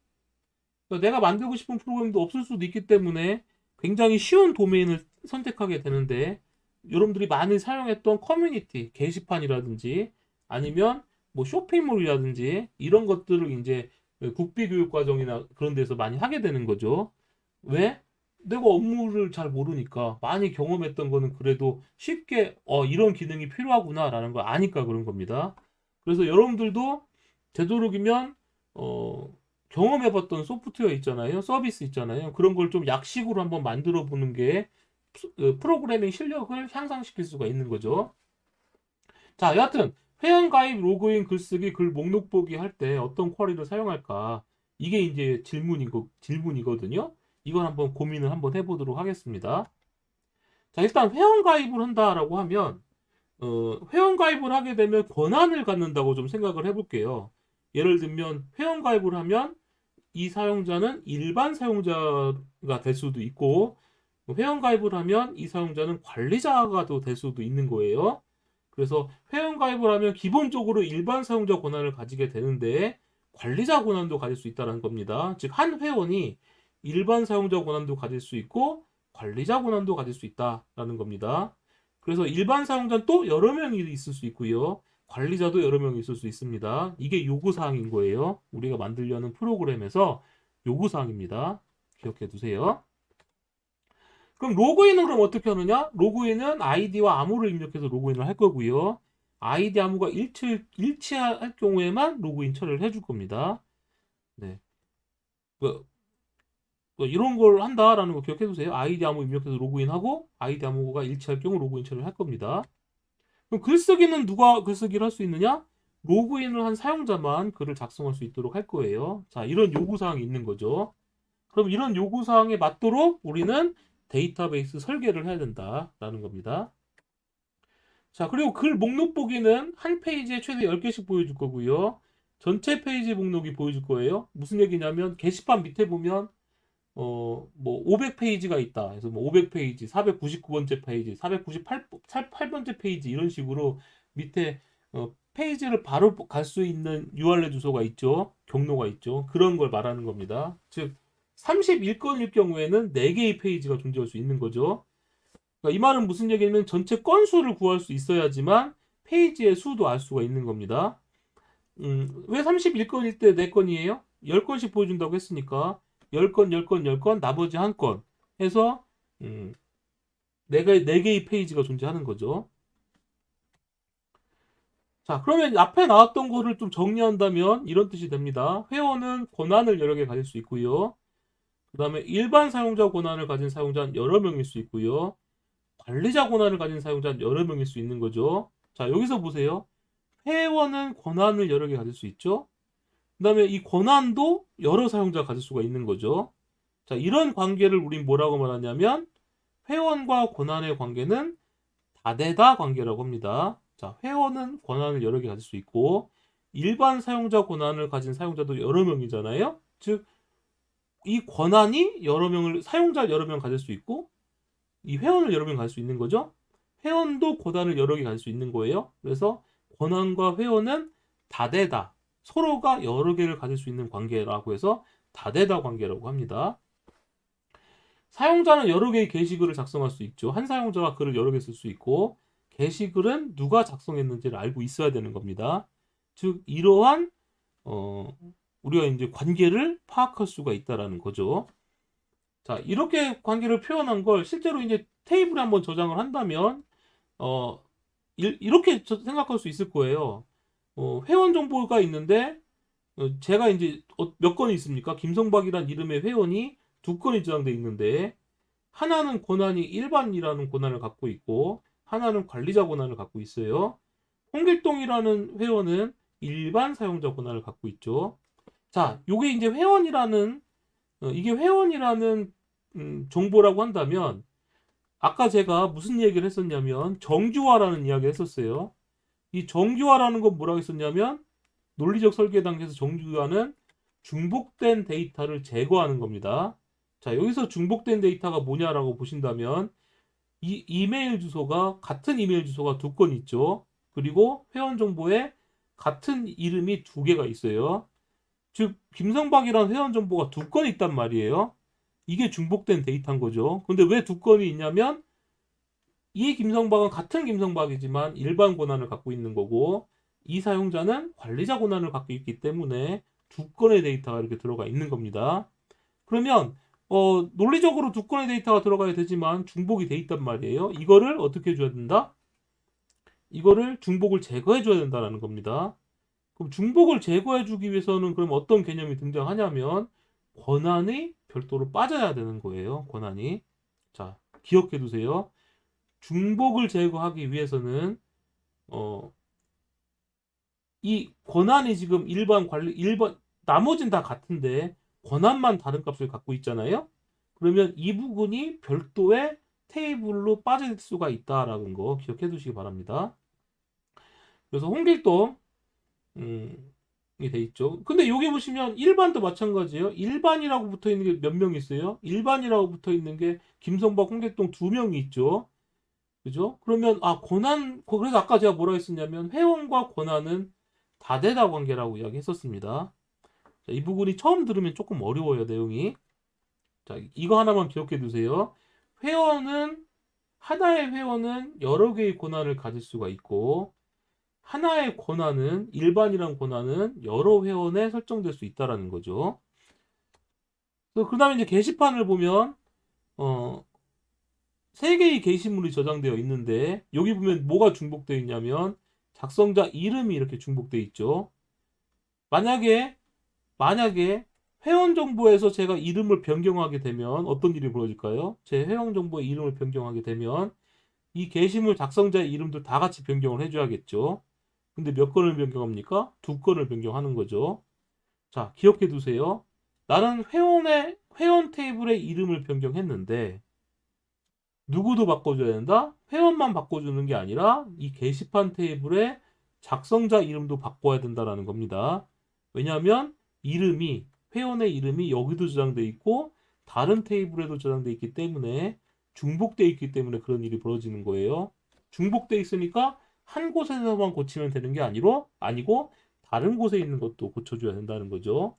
그러니까 내가 만들고 싶은 프로그램도 없을 수도 있기 때문에 굉장히 쉬운 도메인을 선택하게 되는데, 여러분들이 많이 사용했던 커뮤니티, 게시판이라든지 아니면 뭐 쇼핑몰이라든지 이런 것들을 이제 국비교육과정이나 그런 데서 많이 하게 되는 거죠. 왜? 내가 업무를 잘 모르니까, 많이 경험했던 거는 그래도 쉽게 이런 기능이 필요하구나라는 걸 아니까 그런 겁니다. 그래서 여러분들도 되도록이면 경험해봤던 소프트웨어 있잖아요. 서비스 있잖아요. 그런 걸 좀 약식으로 한번 만들어 보는 게 프로그래밍 실력을 향상시킬 수가 있는 거죠. 자, 여하튼 회원가입, 로그인, 글쓰기, 글 목록 보기 할 때 어떤 쿼리를 사용할까? 이게 이제 질문이거든요. 이걸 한번 고민을 한번 해보도록 하겠습니다. 자, 일단 회원가입을 한다라고 하면 회원가입을 하게 되면 권한을 갖는다고 좀 생각을 해볼게요. 예를 들면 회원가입을 하면 이 사용자는 일반 사용자가 될 수도 있고, 회원가입을 하면 이 사용자는 관리자가 될 수도 있는 거예요. 그래서 회원가입을 하면 기본적으로 일반 사용자 권한을 가지게 되는데 관리자 권한도 가질 수 있다는 겁니다. 즉, 한 회원이 일반 사용자 권한도 가질 수 있고 관리자 권한도 가질 수 있다라는 겁니다. 그래서 일반 사용자는 또 여러 명이 있을 수 있고요. 관리자도 여러 명이 있을 수 있습니다. 이게 요구사항인 거예요. 우리가 만들려는 프로그램에서 요구사항입니다. 기억해 두세요. 그럼 로그인은 그럼 어떻게 하느냐? 로그인은 아이디와 암호를 입력해서 로그인을 할 거고요. 아이디 암호가 일치할 경우에만 로그인 처리를 해줄 겁니다. 네. 이런 걸 한다라는 거 기억해 두세요. 아이디 암호 입력해서 로그인하고 아이디 암호가 일치할 경우 로그인 처리를 할 겁니다. 그럼 글쓰기는 누가 글쓰기를 할 수 있느냐? 로그인을 한 사용자만 글을 작성할 수 있도록 할 거예요. 자, 이런 요구사항이 있는 거죠. 그럼 이런 요구사항에 맞도록 우리는 데이터베이스 설계를 해야 된다라는 겁니다. 자, 그리고 글 목록 보기는 한 페이지에 최대 10개씩 보여줄 거고요. 전체 페이지 목록이 보여줄 거예요. 무슨 얘기냐면 게시판 밑에 보면 뭐 500페이지가 있다. 그래서 뭐 500페이지, 499번째 페이지, 498번째 페이지 이런 식으로 밑에 페이지를 바로 갈 수 있는 URL 주소가 있죠. 경로가 있죠. 그런 걸 말하는 겁니다. 즉 31건일 경우에는 4개의 페이지가 존재할 수 있는 거죠. 그러니까 이 말은 무슨 얘기냐면 전체 건수를 구할 수 있어야지만 페이지의 수도 알 수가 있는 겁니다. 왜 31건일 때 4건이에요? 10건씩 보여준다고 했으니까 10건, 10건, 10건, 나머지 1건 해서 4개의 페이지가 존재하는 거죠. 자, 그러면 앞에 나왔던 거를 좀 정리한다면 이런 뜻이 됩니다. 회원은 권한을 여러 개 가질 수 있고요. 그 다음에 일반 사용자 권한을 가진 사용자는 여러 명일 수 있고요. 관리자 권한을 가진 사용자는 여러 명일 수 있는 거죠. 자, 여기서 보세요. 회원은 권한을 여러 개 가질 수 있죠. 그 다음에 이 권한도 여러 사용자가 가질 수가 있는 거죠. 자, 이런 관계를 우린 뭐라고 말하냐면 회원과 권한의 관계는 다대다 관계라고 합니다. 자, 회원은 권한을 여러 개 가질 수 있고 일반 사용자 권한을 가진 사용자도 여러 명이잖아요. 즉, 이 권한이 사용자 여러 명 가질 수 있고 이 회원을 여러 명 가질 수 있는 거죠. 회원도 권한을 여러 개 가질 수 있는 거예요. 그래서 권한과 회원은 다대다. 서로가 여러 개를 가질 수 있는 관계라고 해서 다대다 관계라고 합니다. 사용자는 여러 개의 게시글을 작성할 수 있죠. 한 사용자가 글을 여러 개 쓸 수 있고 게시글은 누가 작성했는지를 알고 있어야 되는 겁니다. 즉 이러한 우리가 이제 관계를 파악할 수가 있다라는 거죠. 자, 이렇게 관계를 표현한 걸 실제로 이제 테이블에 한번 저장을 한다면 이렇게 생각할 수 있을 거예요. 회원 정보가 있는데 제가 이제 몇 건이 있습니까? 김성박이란 이름의 회원이 2건이 저장돼 있는데 하나는 권한이 일반이라는 권한을 갖고 있고 하나는 관리자 권한을 갖고 있어요. 홍길동이라는 회원은 일반 사용자 권한을 갖고 있죠. 자, 요게 이제 이게 회원이라는 정보라고 한다면 아까 제가 무슨 얘기를 했었냐면 정규화라는 이야기를 했었어요. 이 정규화라는 건 뭐라고 했었냐면 논리적 설계 단계에서 정규화는 중복된 데이터를 제거하는 겁니다. 자, 여기서 중복된 데이터가 뭐냐라고 보신다면 이 같은 이메일 주소가 2건 있죠. 그리고 회원 정보에 같은 이름이 2개가 있어요. 즉 김성박이라는 회원 정보가 두 건이 있단 말이에요. 이게 중복된 데이터인 거죠. 근데 왜 두 건이 있냐면 이 김성박은 같은 김성박이지만 일반 권한을 갖고 있는 거고 이 사용자는 관리자 권한을 갖고 있기 때문에 두 건의 데이터가 이렇게 들어가 있는 겁니다. 그러면 논리적으로 두 건의 데이터가 들어가야 되지만 중복이 돼 있단 말이에요. 이거를 어떻게 해줘야 된다? 이거를 중복을 제거해 줘야 된다는 겁니다. 그럼 중복을 제거해 주기 위해서는 그럼 어떤 개념이 등장하냐면 권한이 별도로 빠져야 되는 거예요. 권한이. 자, 기억해 두세요. 중복을 제거하기 위해서는 이 권한이 지금 일반 나머진 다 같은데 권한만 다른 값을 갖고 있잖아요. 그러면 이 부분이 별도의 테이블로 빠질 수가 있다라는 거 기억해 두시기 바랍니다. 그래서 홍길동 이 돼 있죠. 근데 여기 보시면 일반도 마찬가지예요. 일반이라고 붙어 있는 게 몇 명 있어요? 일반이라고 붙어 있는 게 김성박, 홍길동 두 명이 있죠. 그죠? 그러면 그래서 아까 제가 뭐라 했었냐면 회원과 권한은 다대다 관계라고 이야기했었습니다. 자, 이 부분이 처음 들으면 조금 어려워요, 내용이. 자, 이거 하나만 기억해 두세요. 하나의 회원은 여러 개의 권한을 가질 수가 있고 하나의 권한은 일반이란 권한은 여러 회원에 설정될 수 있다라는 거죠. 그 다음에 이제 게시판을 보면 세 개의 게시물이 저장되어 있는데 여기 보면 뭐가 중복되어 있냐면 작성자 이름이 이렇게 중복되어 있죠. 만약에 회원 정보에서 제가 이름을 변경하게 되면 어떤 일이 벌어질까요? 제 회원 정보의 이름을 변경하게 되면 이 게시물 작성자의 이름도 다 같이 변경을 해줘야겠죠. 근데 몇 건을 변경합니까? 두 건을 변경하는 거죠. 자, 기억해 두세요. 나는 회원 테이블의 이름을 변경했는데 누구도 바꿔줘야 된다? 회원만 바꿔주는 게 아니라 이 게시판 테이블의 작성자 이름도 바꿔야 된다는 겁니다. 왜냐하면 회원의 이름이 여기도 저장돼 있고 다른 테이블에도 저장돼 있기 때문에 중복돼 있기 때문에 그런 일이 벌어지는 거예요. 중복돼 있으니까 한 곳에서만 고치면 되는 게 아니고 다른 곳에 있는 것도 고쳐줘야 된다는 거죠.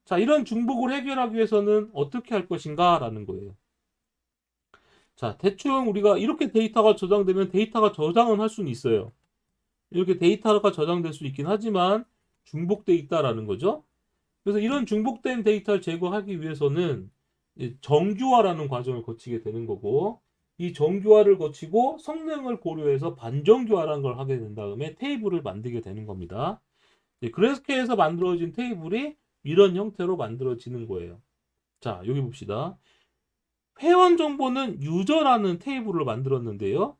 자, 이런 중복을 해결하기 위해서는 어떻게 할 것인가 라는 거예요. 자, 대충 우리가 이렇게 데이터가 저장되면 데이터가 저장은 할 수는 있어요. 이렇게 데이터가 저장될 수 있긴 하지만 중복돼 있다라는 거죠. 그래서 이런 중복된 데이터를 제거하기 위해서는 정규화라는 과정을 거치게 되는 거고 이 정규화를 거치고 성능을 고려해서 반정규화라는 걸 하게 된 다음에 테이블을 만들게 되는 겁니다. 그렇게 해서 만들어진 테이블이 이런 형태로 만들어지는 거예요. 자, 여기 봅시다. 회원 정보는 유저라는 테이블을 만들었는데요.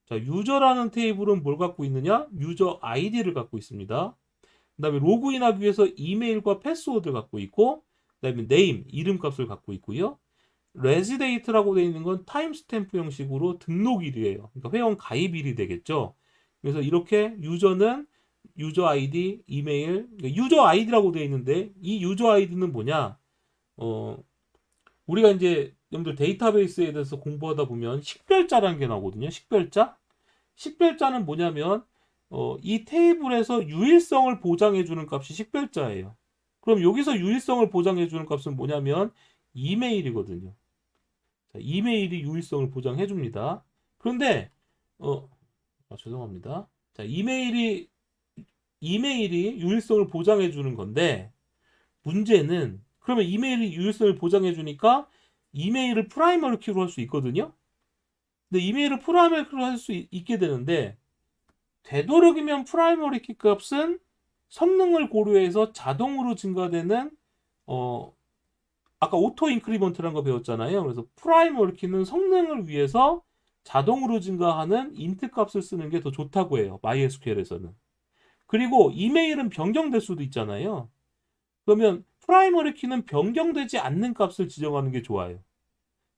자, 유저라는 테이블은 뭘 갖고 있느냐? 유저 아이디를 갖고 있습니다. 그 다음에 로그인하기 위해서 이메일과 패스워드를 갖고 있고 그 다음에 네임, 이름값을 갖고 있고요. 레지데이트라고 되어 있는 건 타임스탬프 형식으로 등록일이에요. 그러니까 회원 가입일이 되겠죠. 그래서 이렇게 유저는 유저 아이디, 이메일, 그러니까 유저 아이디라고 되어 있는데 이 유저 아이디는 뭐냐? 우리가 이제 여러분들 데이터베이스에 대해서 공부하다 보면 식별자라는 게 나오거든요. 식별자? 식별자는 뭐냐면 이 테이블에서 유일성을 보장해 주는 값이 식별자예요. 그럼 여기서 유일성을 보장해 주는 값은 뭐냐면 이메일이거든요. 자, 이메일이 유일성을 보장해 줍니다. 그런데 죄송합니다. 자, 이메일이 유일성을 보장해 주는 건데 문제는 그러면 이메일이 유일성을 보장해 주니까 이메일을 프라이머리 키로 할 수 있거든요. 근데 이메일을 프라이머리 키로 할 수 있게 되는데 되도록이면 프라이머리 키 값은 성능을 고려해서 자동으로 증가되는 아까 오토 인크리먼트라는 거 배웠잖아요. 그래서 프라이머리 키는 성능을 위해서 자동으로 증가하는 인트 값을 쓰는 게 더 좋다고 해요. MySQL에서는. 그리고 이메일은 변경될 수도 있잖아요. 그러면 프라이머리 키는 변경되지 않는 값을 지정하는 게 좋아요.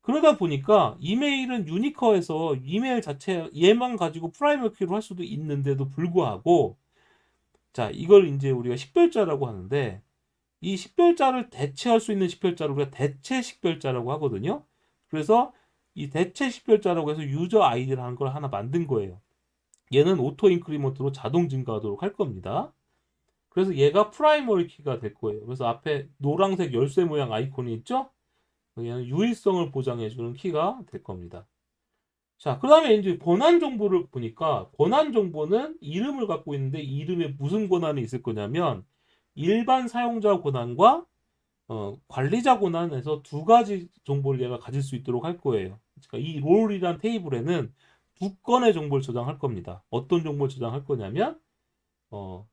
그러다 보니까 이메일은 유니커에서 이메일 자체 얘만 가지고 프라이머리 키로 할 수도 있는데도 불구하고 자, 이걸 이제 우리가 식별자라고 하는데 이 식별자를 대체할 수 있는 식별자를 우리가 대체 식별자라고 하거든요. 그래서 이 대체 식별자라고 해서 유저 아이디라는 걸 하나 만든 거예요. 얘는 오토 인크리먼트로 자동 증가하도록 할 겁니다. 그래서 얘가 프라이머리 키가 될 거예요. 그래서 앞에 노란색 열쇠 모양 아이콘이 있죠? 얘는 유일성을 보장해주는 키가 될 겁니다. 자, 그 다음에 이제 권한 정보를 보니까 권한 정보는 이름을 갖고 있는데 이 이름에 무슨 권한이 있을 거냐면 일반 사용자 권한과 관리자 권한에서 두 가지 정보를 얘가 가질 수 있도록 할 거예요. 그러니까 이 롤이란 테이블에는 두 건의 정보를 저장할 겁니다. 어떤 정보를 저장할 거냐면 어,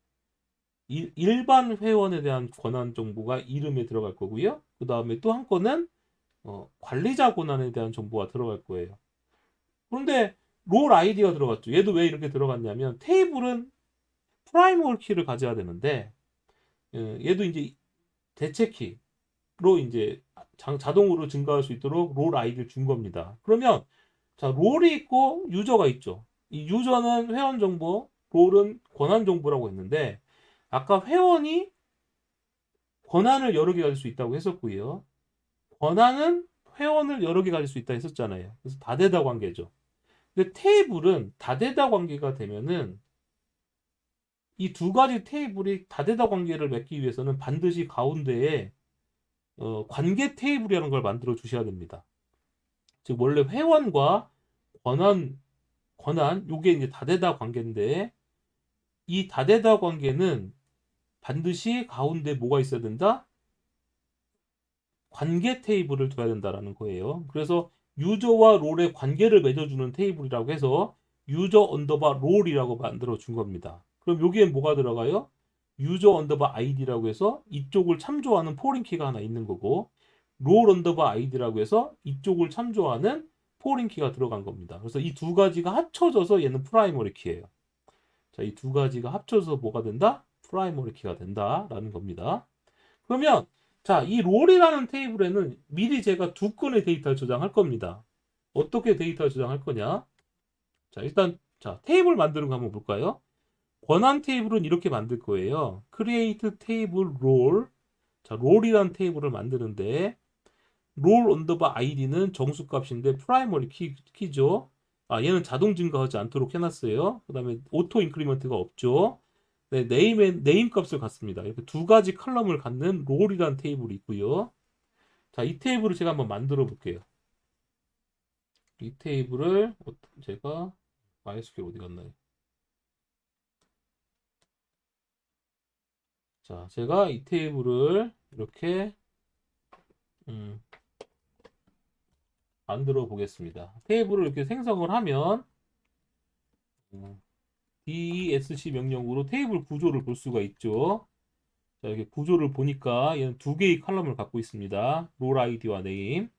일반 회원에 대한 권한 정보가 이름에 들어갈 거고요. 그 다음에 또 한 건은 관리자 권한에 대한 정보가 들어갈 거예요. 그런데 롤 아이디가 들어갔죠. 얘도 왜 이렇게 들어갔냐면 테이블은 프라이머리 키를 가져야 되는데 얘도 이제 대체 키로 이제 자동으로 증가할 수 있도록 롤 아이디를 준 겁니다. 그러면 자 롤이 있고 유저가 있죠. 이 유저는 회원 정보, 롤은 권한 정보라고 했는데 아까 회원이 권한을 여러 개 가질 수 있다고 했었고요. 권한은 회원을 여러 개 가질 수 있다 했었잖아요. 그래서 다대다 관계죠. 근데 테이블은 다대다 관계가 되면은 이 두 가지 테이블이 다대다 관계를 맺기 위해서는 반드시 가운데에 관계 테이블이라는 걸 만들어 주셔야 됩니다. 즉 원래 회원과 권한 요게 이제 다대다 관계인데 이 다대다 관계는 반드시 가운데 뭐가 있어야 된다? 관계 테이블을 둬야 된다라는 거예요. 그래서 유저와 롤의 관계를 맺어주는 테이블이라고 해서 유저 언더바 롤이라고 만들어 준 겁니다. 그럼 여기에 뭐가 들어가요? 유저 언더바 아이디라고 해서 이쪽을 참조하는 포린 키가 하나 있는 거고 롤 언더바 아이디라고 해서 이쪽을 참조하는 포린 키가 들어간 겁니다. 그래서 이 두 가지가 합쳐져서 얘는 프라이머리 키예요. 자, 이 두 가지가 합쳐서 뭐가 된다? 프라이머리 키가 된다라는 겁니다. 그러면 자, 이 롤이라는 테이블에는 미리 제가 두 건의 데이터를 저장할 겁니다. 어떻게 데이터를 저장할 거냐? 자, 일단 자, 테이블 만드는 거 한번 볼까요? 권한 테이블은 이렇게 만들 거예요. create table role. 자, 롤이라는 테이블을 만드는데 롤 언더바 id는 정수값인데 프라이머리 키죠. 아, 얘는 자동 증가하지 않도록 해놨어요. 그 다음에 오토 인크리먼트가 없죠. 네, 네임 값을 갖습니다. 이렇게 두 가지 컬럼을 갖는 롤이라는 테이블이 있고요. 자, 이 테이블을 제가 한번 만들어 볼게요. 이 테이블을 제가 MySQL 어디 갔나요? 자, 제가 이 테이블을 이렇게 만들어 보겠습니다. 테이블을 이렇게 생성을 하면 DESC 명령으로 테이블 구조를 볼 수가 있죠. 자, 이렇게 구조를 보니까 얘는 두 개의 컬럼을 갖고 있습니다. 롤 아이디와 네임.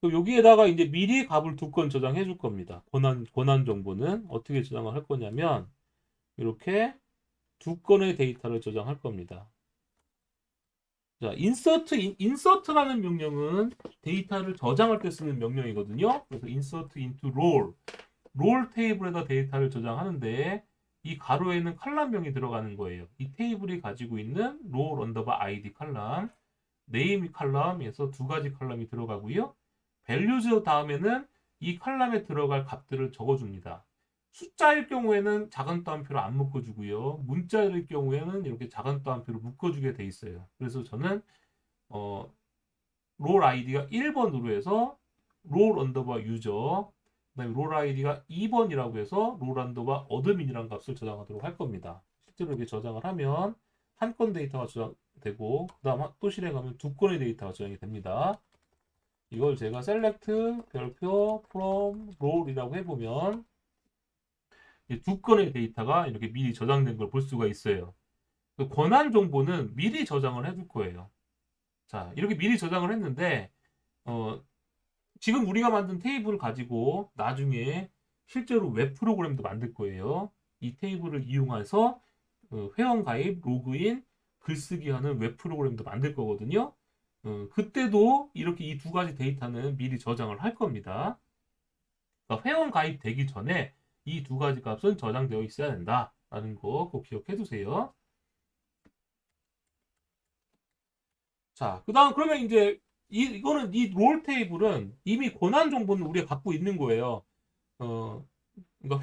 그럼 여기에다가 이제 미리 값을 두 건 저장해 줄 겁니다. 권한 정보는 어떻게 저장을 할 거냐면 이렇게 두 건의 데이터를 저장할 겁니다. 자, insert라는 명령은 데이터를 저장할 때 쓰는 명령이거든요. 그래서 insert into 롤 테이블에다 데이터를 저장하는데 이 가로에는 칼럼명이 들어가는 거예요. 이 테이블이 가지고 있는 롤 언더바 아이디 칼럼, 네임 칼럼에서 두 가지 칼럼이 들어가고요. values 다음에는 이 칼럼에 들어갈 값들을 적어줍니다. 숫자일 경우에는 작은 따옴표로 안 묶어주고요. 문자일 경우에는 이렇게 작은 따옴표로 묶어주게 돼 있어요. 그래서 저는 롤 아이디가 1번으로 해서 롤 언더바 유저, 그다음에 롤 아이디가 2번이라고 해서 롤 언더바 어드민이라는 값을 저장하도록 할 겁니다. 실제로 이렇게 저장을 하면 한 건 데이터가 저장되고 그다음 또 실행하면 두 건의 데이터가 저장이 됩니다. 이걸 제가 select 별표 from 롤이라고 해보면 두 건의 데이터가 이렇게 미리 저장된 걸 볼 수가 있어요. 그 권한 정보는 미리 저장을 해둘 거예요. 자, 이렇게 미리 저장을 했는데 지금 우리가 만든 테이블을 가지고 나중에 실제로 웹 프로그램도 만들 거예요. 이 테이블을 이용해서 회원 가입, 로그인, 글쓰기 하는 웹 프로그램도 만들 거거든요. 그때도 이렇게 이 두 가지 데이터는 미리 저장을 할 겁니다. 그러니까 회원 가입 되기 전에 이 두 가지 값은 저장되어 있어야 된다라는 거 꼭 기억해 두세요. 자, 그다음 그러면 이제 이거는 이 롤 테이블은 이미 권한 정보는 우리가 갖고 있는 거예요. 그러니까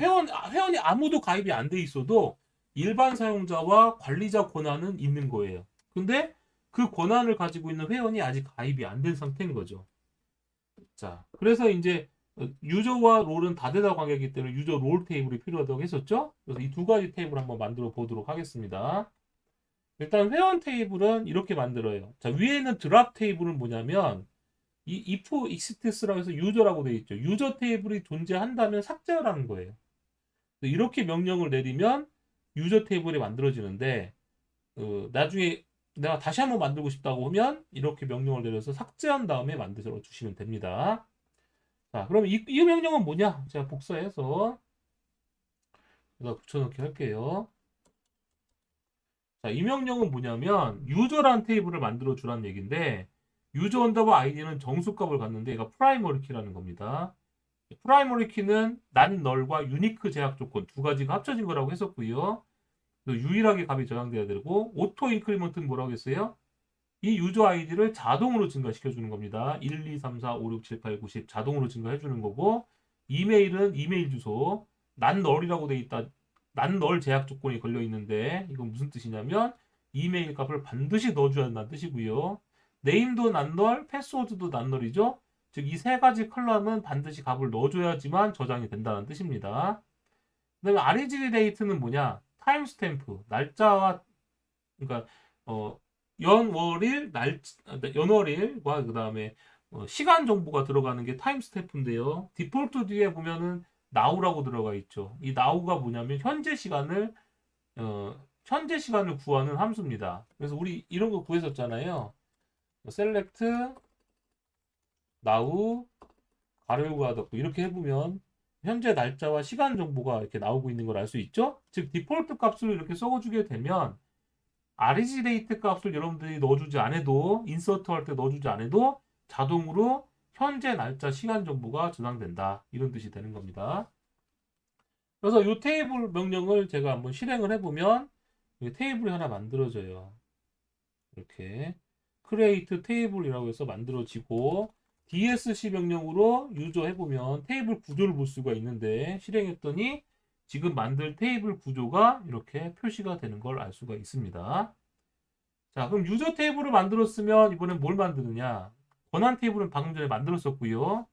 회원이 아무도 가입이 안 돼 있어도 일반 사용자와 관리자 권한은 있는 거예요. 근데 그 권한을 가지고 있는 회원이 아직 가입이 안 된 상태인 거죠. 자, 그래서 이제 유저와 롤은 다대다 관계이기 때문에 유저 롤 테이블이 필요하다고 했었죠? 그래서 이 두 가지 테이블 한번 만들어 보도록 하겠습니다. 일단 회원 테이블은 이렇게 만들어요. 자, 위에는 드랍 테이블은 뭐냐면 이 if exists라고 해서 유저라고 되어 있죠. 유저 테이블이 존재한다면 삭제하라는 거예요. 이렇게 명령을 내리면 유저 테이블이 만들어지는데 나중에 내가 다시 한번 만들고 싶다고 하면 이렇게 명령을 내려서 삭제한 다음에 만들어 주시면 됩니다. 자, 그럼 이 명령은 뭐냐? 제가 복사해서 여기다 붙여넣기 할게요. 자, 이 명령은 뭐냐면 유저란 테이블을 만들어 주라는 얘기인데 유저 언더바 아이디는 정수값을 갖는데 얘가 프라이머리 키라는 겁니다. 프라이머리 키는 난 널과 유니크 제약 조건 두 가지가 합쳐진 거라고 했었고요. 유일하게 값이 저장돼야 되고 오토 인크리먼트는 뭐라고 했어요? 이 유저 아이디를 자동으로 증가시켜 주는 겁니다. 1, 2, 3, 4, 5, 6, 7, 8, 9, 10 자동으로 증가해 주는 거고 이메일은 이메일 주소 난 널이라고 돼 있다. 난 널 제약 조건이 걸려 있는데 이건 무슨 뜻이냐면 이메일 값을 반드시 넣어줘야 한다는 뜻이고요. 네임도 난 널, 패스워드도 난 널이죠. 즉 이 세 가지 컬럼은 반드시 값을 넣어줘야지만 저장이 된다는 뜻입니다. 그다음에 REGD 데이트는 뭐냐? 타임스탬프 날짜와 그러니까 연월일 연월일과 그다음에 시간 정보가 들어가는 게 타임스탬프인데요. 디폴트 뒤에 보면은 now라고 들어가 있죠. 이 now가 뭐냐면 현재 시간을 구하는 함수입니다. 그래서 우리 이런 거 구했었잖아요. select now 가로 열고 닫고 이렇게 해보면 현재 날짜와 시간 정보가 이렇게 나오고 있는 걸 알 수 있죠? 즉 디폴트 값을 이렇게 써주게 되면 REGDate 값을 여러분들이 넣어주지 않아도 인서트 할 때 넣어주지 않아도 자동으로 현재 날짜 시간 정보가 저장된다 이런 뜻이 되는 겁니다. 그래서 이 테이블 명령을 제가 한번 실행을 해보면 테이블이 하나 만들어져요. 이렇게 create table이라고 해서 만들어지고 DSC 명령으로 유저 해보면 테이블 구조를 볼 수가 있는데 실행했더니 지금 만들 테이블 구조가 이렇게 표시가 되는 걸 알 수가 있습니다. 자, 그럼 유저 테이블을 만들었으면 이번엔 뭘 만드느냐? 권한 테이블은 방금 전에 만들었었고요.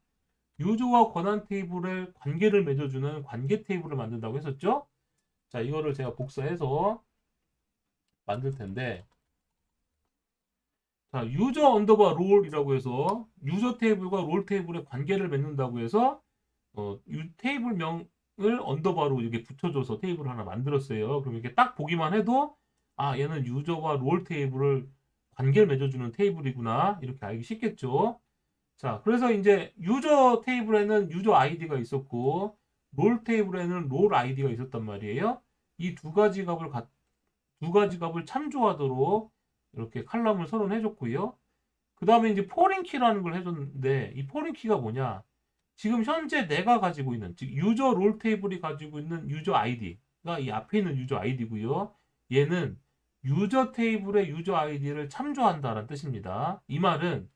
유저와 권한 테이블의 관계를 맺어주는 관계 테이블을 만든다고 했었죠? 자, 이거를 제가 복사해서 만들 텐데 자, 유저 언더바 롤이라고 해서 유저 테이블과 롤 테이블의 관계를 맺는다고 해서 테이블명을 언더바로 이렇게 붙여줘서 테이블을 하나 만들었어요. 그럼 이렇게 딱 보기만 해도 아 얘는 유저와 롤 테이블을 관계를 맺어주는 테이블이구나 이렇게 알기 쉽겠죠. 자, 그래서 이제 유저 테이블에는 유저 아이디가 있었고 롤 테이블에는 롤 아이디가 있었단 말이에요. 이 두 가지 값을 참조하도록 이렇게 칼럼을 선언해줬고요. 그 다음에 이제 포린 키라는 걸 해줬는데 이 포린 키가 뭐냐? 지금 현재 내가 가지고 있는 즉 유저 롤 테이블이 가지고 있는 유저 아이디가 이 앞에 있는 유저 아이디고요. 얘는 유저 테이블의 유저 아이디를 참조한다는 뜻입니다. 이 말은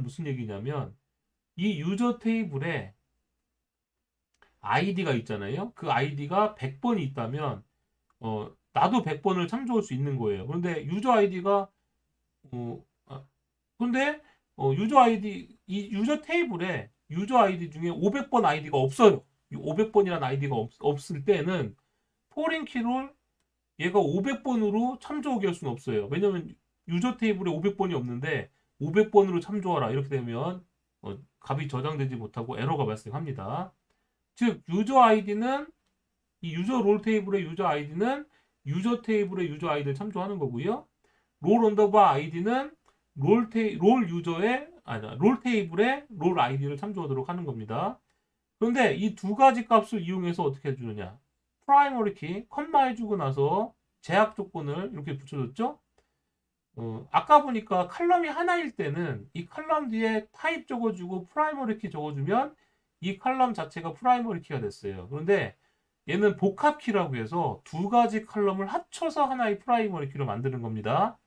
무슨 얘기냐면 이 유저 테이블에 아이디가 있잖아요. 그 아이디가 100번이 있다면 나도 100번을 참조할 수 있는 거예요. 그런데 유저 아이디가 어, 아, 근데 유저 아이디 이 유저 테이블에 유저 아이디 중에 500번 아이디가 없어요. 500번이라는 아이디가 없을 때는 포린 키를 얘가 500번으로 참조하게 할 수는 없어요. 왜냐면 유저 테이블에 500번이 없는데 500번으로 참조하라 이렇게 되면 값이 저장되지 못하고 에러가 발생합니다. 즉 유저 아이디는 이 유저 롤 테이블의 유저 아이디는 유저 테이블의 유저 아이디를 참조하는 거고요. 롤 언더바 아이디는 롤 유저의 롤 테이블의 롤 아이디를 참조하도록 하는 겁니다. 그런데 이 두 가지 값을 이용해서 어떻게 해주느냐? 프라이머리 키 컴마 해주고 나서 제약 조건을 이렇게 붙여줬죠. 아까 보니까 칼럼이 하나일 때는 이 칼럼 뒤에 타입 적어주고 프라이머리 키 적어주면 이 칼럼 자체가 프라이머리 키가 됐어요. 그런데 얘는 복합 키라고 해서 두 가지 칼럼을 합쳐서 하나의 프라이머리 키로 만드는 겁니다.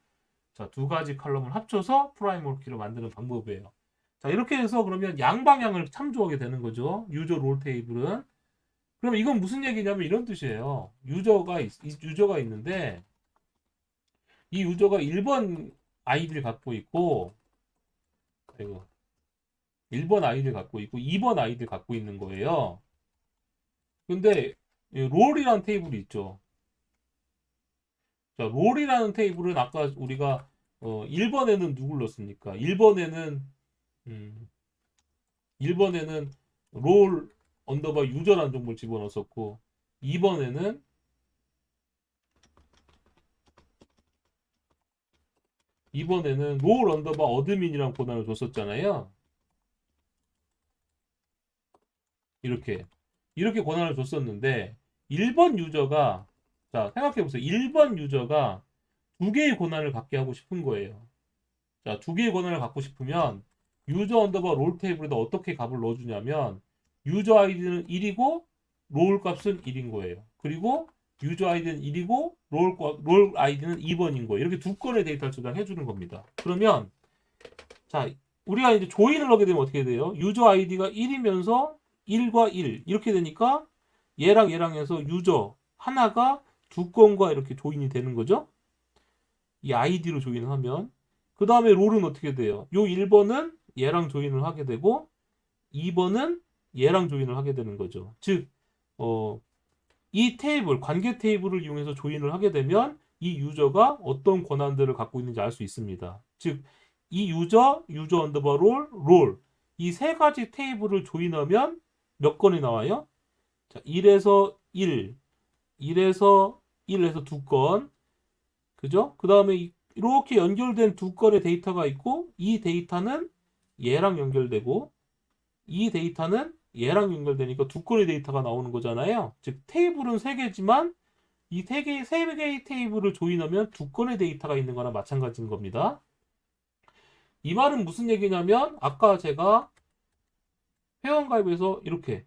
자, 두 가지 칼럼을 합쳐서 프라이머리 키로 만드는 방법이에요. 자, 이렇게 해서 그러면 양방향을 참조하게 되는 거죠. 유저 롤 테이블은. 그럼 이건 무슨 얘기냐면 이런 뜻이에요. 유저가 있는데 이 유저가 1번 아이디를 갖고 있고, 아이고, 1번 아이디를 갖고 있고 2번 아이디를 갖고 있는 거예요. 근데 이 롤이라는 테이블이 있죠. 자, 롤이라는 테이블은 아까 우리가 1번에는 누굴 넣었습니까? 1번에는 1번에는 롤 언더바 유저라는 정보를 집어넣었었고 2번에는 2번에는 롤 언더바 어드민이라는 권한을 줬었잖아요. 이렇게 이렇게 권한을 줬었는데 1번 유저가, 자, 생각해 보세요. 1번 유저가 두 개의 권한을 갖게 하고 싶은 거예요. 자, 두 개의 권한을 갖고 싶으면 유저 언더바 롤 테이블에다 어떻게 값을 넣어주냐면 유저 아이디는 1이고 롤 값은 1인 거예요. 그리고 유저 아이디는 1이고 롤 아이디는 2번인 거예요. 이렇게 두 건의 데이터를 저장해 주는 겁니다. 그러면 자, 우리가 이제 조인을 하게 되면 어떻게 돼요? 유저 아이디가 1이면서 1과 1 이렇게 되니까 얘랑 얘랑 해서 유저 하나가 두 건과 이렇게 조인이 되는 거죠. 이 아이디로 조인을 하면 그 다음에 롤은 어떻게 돼요? 요 1번은 얘랑 조인을 하게 되고 2번은 얘랑 조인을 하게 되는 거죠. 즉, 이 테이블, 관계 테이블을 이용해서 조인을 하게 되면 이 유저가 어떤 권한들을 갖고 있는지 알 수 있습니다. 즉, 이 유저 언더바 롤, 이 세 가지 테이블을 조인하면 몇 건이 나와요? 자, 1에서 1, 1에서 1에서 두 건, 그죠? 그 다음에 이렇게 연결된 두 건의 데이터가 있고 이 데이터는 얘랑 연결되고 이 데이터는 얘랑 연결되니까 두 건의 데이터가 나오는 거잖아요. 즉 테이블은 세 개지만 이 세 개의 테이블을 조인하면 두 건의 데이터가 있는 거나 마찬가지인 겁니다. 이 말은 무슨 얘기냐면 아까 제가 회원 가입에서 이렇게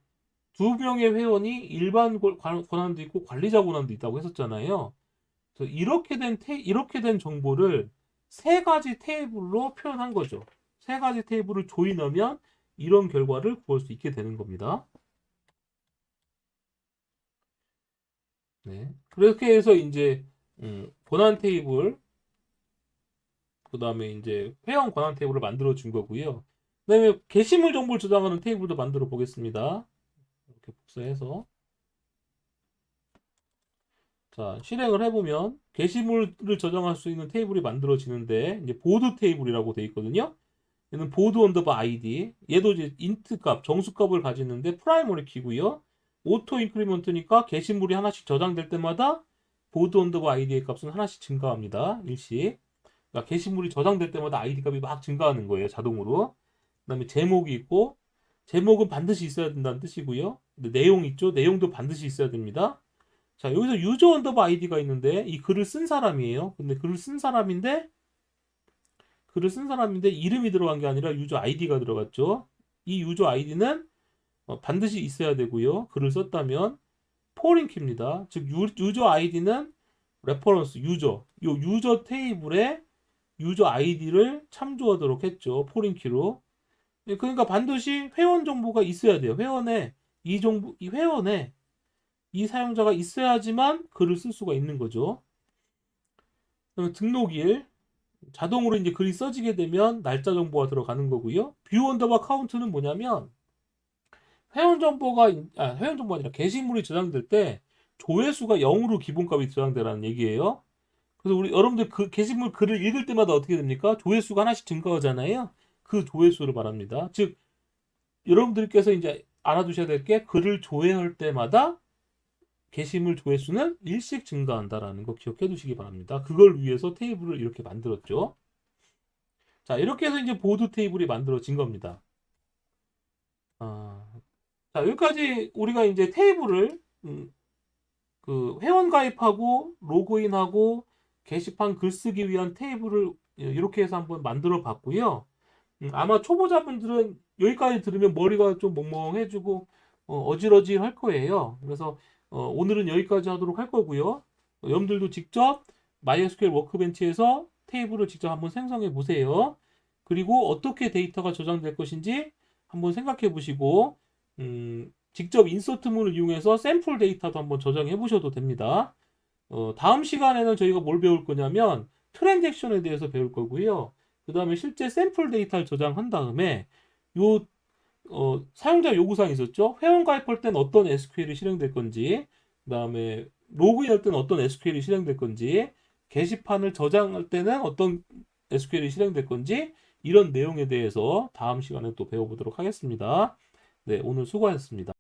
두 명의 회원이 일반 권한도 있고 관리자 권한도 있다고 했었잖아요. 그래서 이렇게 된 정보를 세 가지 테이블로 표현한 거죠. 세 가지 테이블을 조인하면 이런 결과를 구할 수 있게 되는 겁니다. 네. 그렇게 해서 이제 권한 테이블, 그 다음에 이제 회원 권한 테이블을 만들어 준 거고요. 그 다음에 게시물 정보를 저장하는 테이블도 만들어 보겠습니다. 이렇게 복사해서 자, 실행을 해보면 게시물을 저장할 수 있는 테이블이 만들어지는데 이제 보드 테이블이라고 되어 있거든요. 얘는 보드 언더바 아이디, 얘도 이제 인트 값, 정수 값을 가지는데 프라이머리 키고요. 오토 인크리먼트니까 게시물이 하나씩 저장될 때마다 보드 언더바 아이디의 값은 하나씩 증가합니다. 일씩. 그러니까 게시물이 저장될 때마다 아이디 값이 막 증가하는 거예요, 자동으로. 그다음에 제목이 있고, 제목은 반드시 있어야 된다는 뜻이고요. 근데 내용 있죠? 내용도 반드시 있어야 됩니다. 자, 여기서 유저 언더바 아이디가 있는데 이 글을 쓴 사람이에요. 근데 글을 쓴 사람인데 이름이 들어간 게 아니라 유저 아이디가 들어갔죠. 이 유저 아이디는 반드시 있어야 되고요. 글을 썼다면 포린 키입니다. 즉 유저 아이디는 레퍼런스 요 유저 테이블에 유저 아이디를 참조하도록 했죠. 포린 키로. 그러니까 반드시 회원 정보가 있어야 돼요. 이 회원에 이 사용자가 있어야지만 글을 쓸 수가 있는 거죠. 그다음에 등록일, 자동으로 이제 글이 써지게 되면 날짜 정보가 들어가는 거고요. 뷰 언더바 카운트는 뭐냐면 회원 정보가 아니라 게시물이 저장될 때 조회수가 0으로 기본값이 저장되라는 얘기예요. 그래서 우리 여러분들 그 게시물 글을 읽을 때마다 어떻게 됩니까? 조회수가 하나씩 증가하잖아요. 그 조회수를 말합니다. 즉 여러분들께서 이제 알아두셔야 될 게 글을 조회할 때마다 게시물 조회수는 일씩 증가한다라는 거 기억해 두시기 바랍니다. 그걸 위해서 테이블을 이렇게 만들었죠. 자, 이렇게 해서 이제 보드 테이블이 만들어진 겁니다. 자, 여기까지 우리가 이제 테이블을 그 회원 가입하고 로그인하고 게시판 글쓰기 위한 테이블을 이렇게 해서 한번 만들어 봤고요. 아마 초보자분들은 여기까지 들으면 머리가 좀 멍멍해지고 어질어질할 거예요. 그래서 오늘은 여기까지 하도록 할 거고요. 여러분들도 직접 MySQL 워크벤치에서 테이블을 직접 한번 생성해 보세요. 그리고 어떻게 데이터가 저장될 것인지 한번 생각해 보시고 직접 인서트문을 이용해서 샘플 데이터도 한번 저장해 보셔도 됩니다. 다음 시간에는 저희가 뭘 배울 거냐면 트랜잭션에 대해서 배울 거고요. 그 다음에 실제 샘플 데이터를 저장한 다음에 요 사용자 요구사항이 있었죠. 회원 가입할 때는 어떤 SQL이 실행될 건지, 그 다음에 로그인할 때는 어떤 SQL이 실행될 건지, 게시판을 저장할 때는 어떤 SQL이 실행될 건지, 이런 내용에 대해서 다음 시간에 또 배워보도록 하겠습니다. 네, 오늘 수고하셨습니다.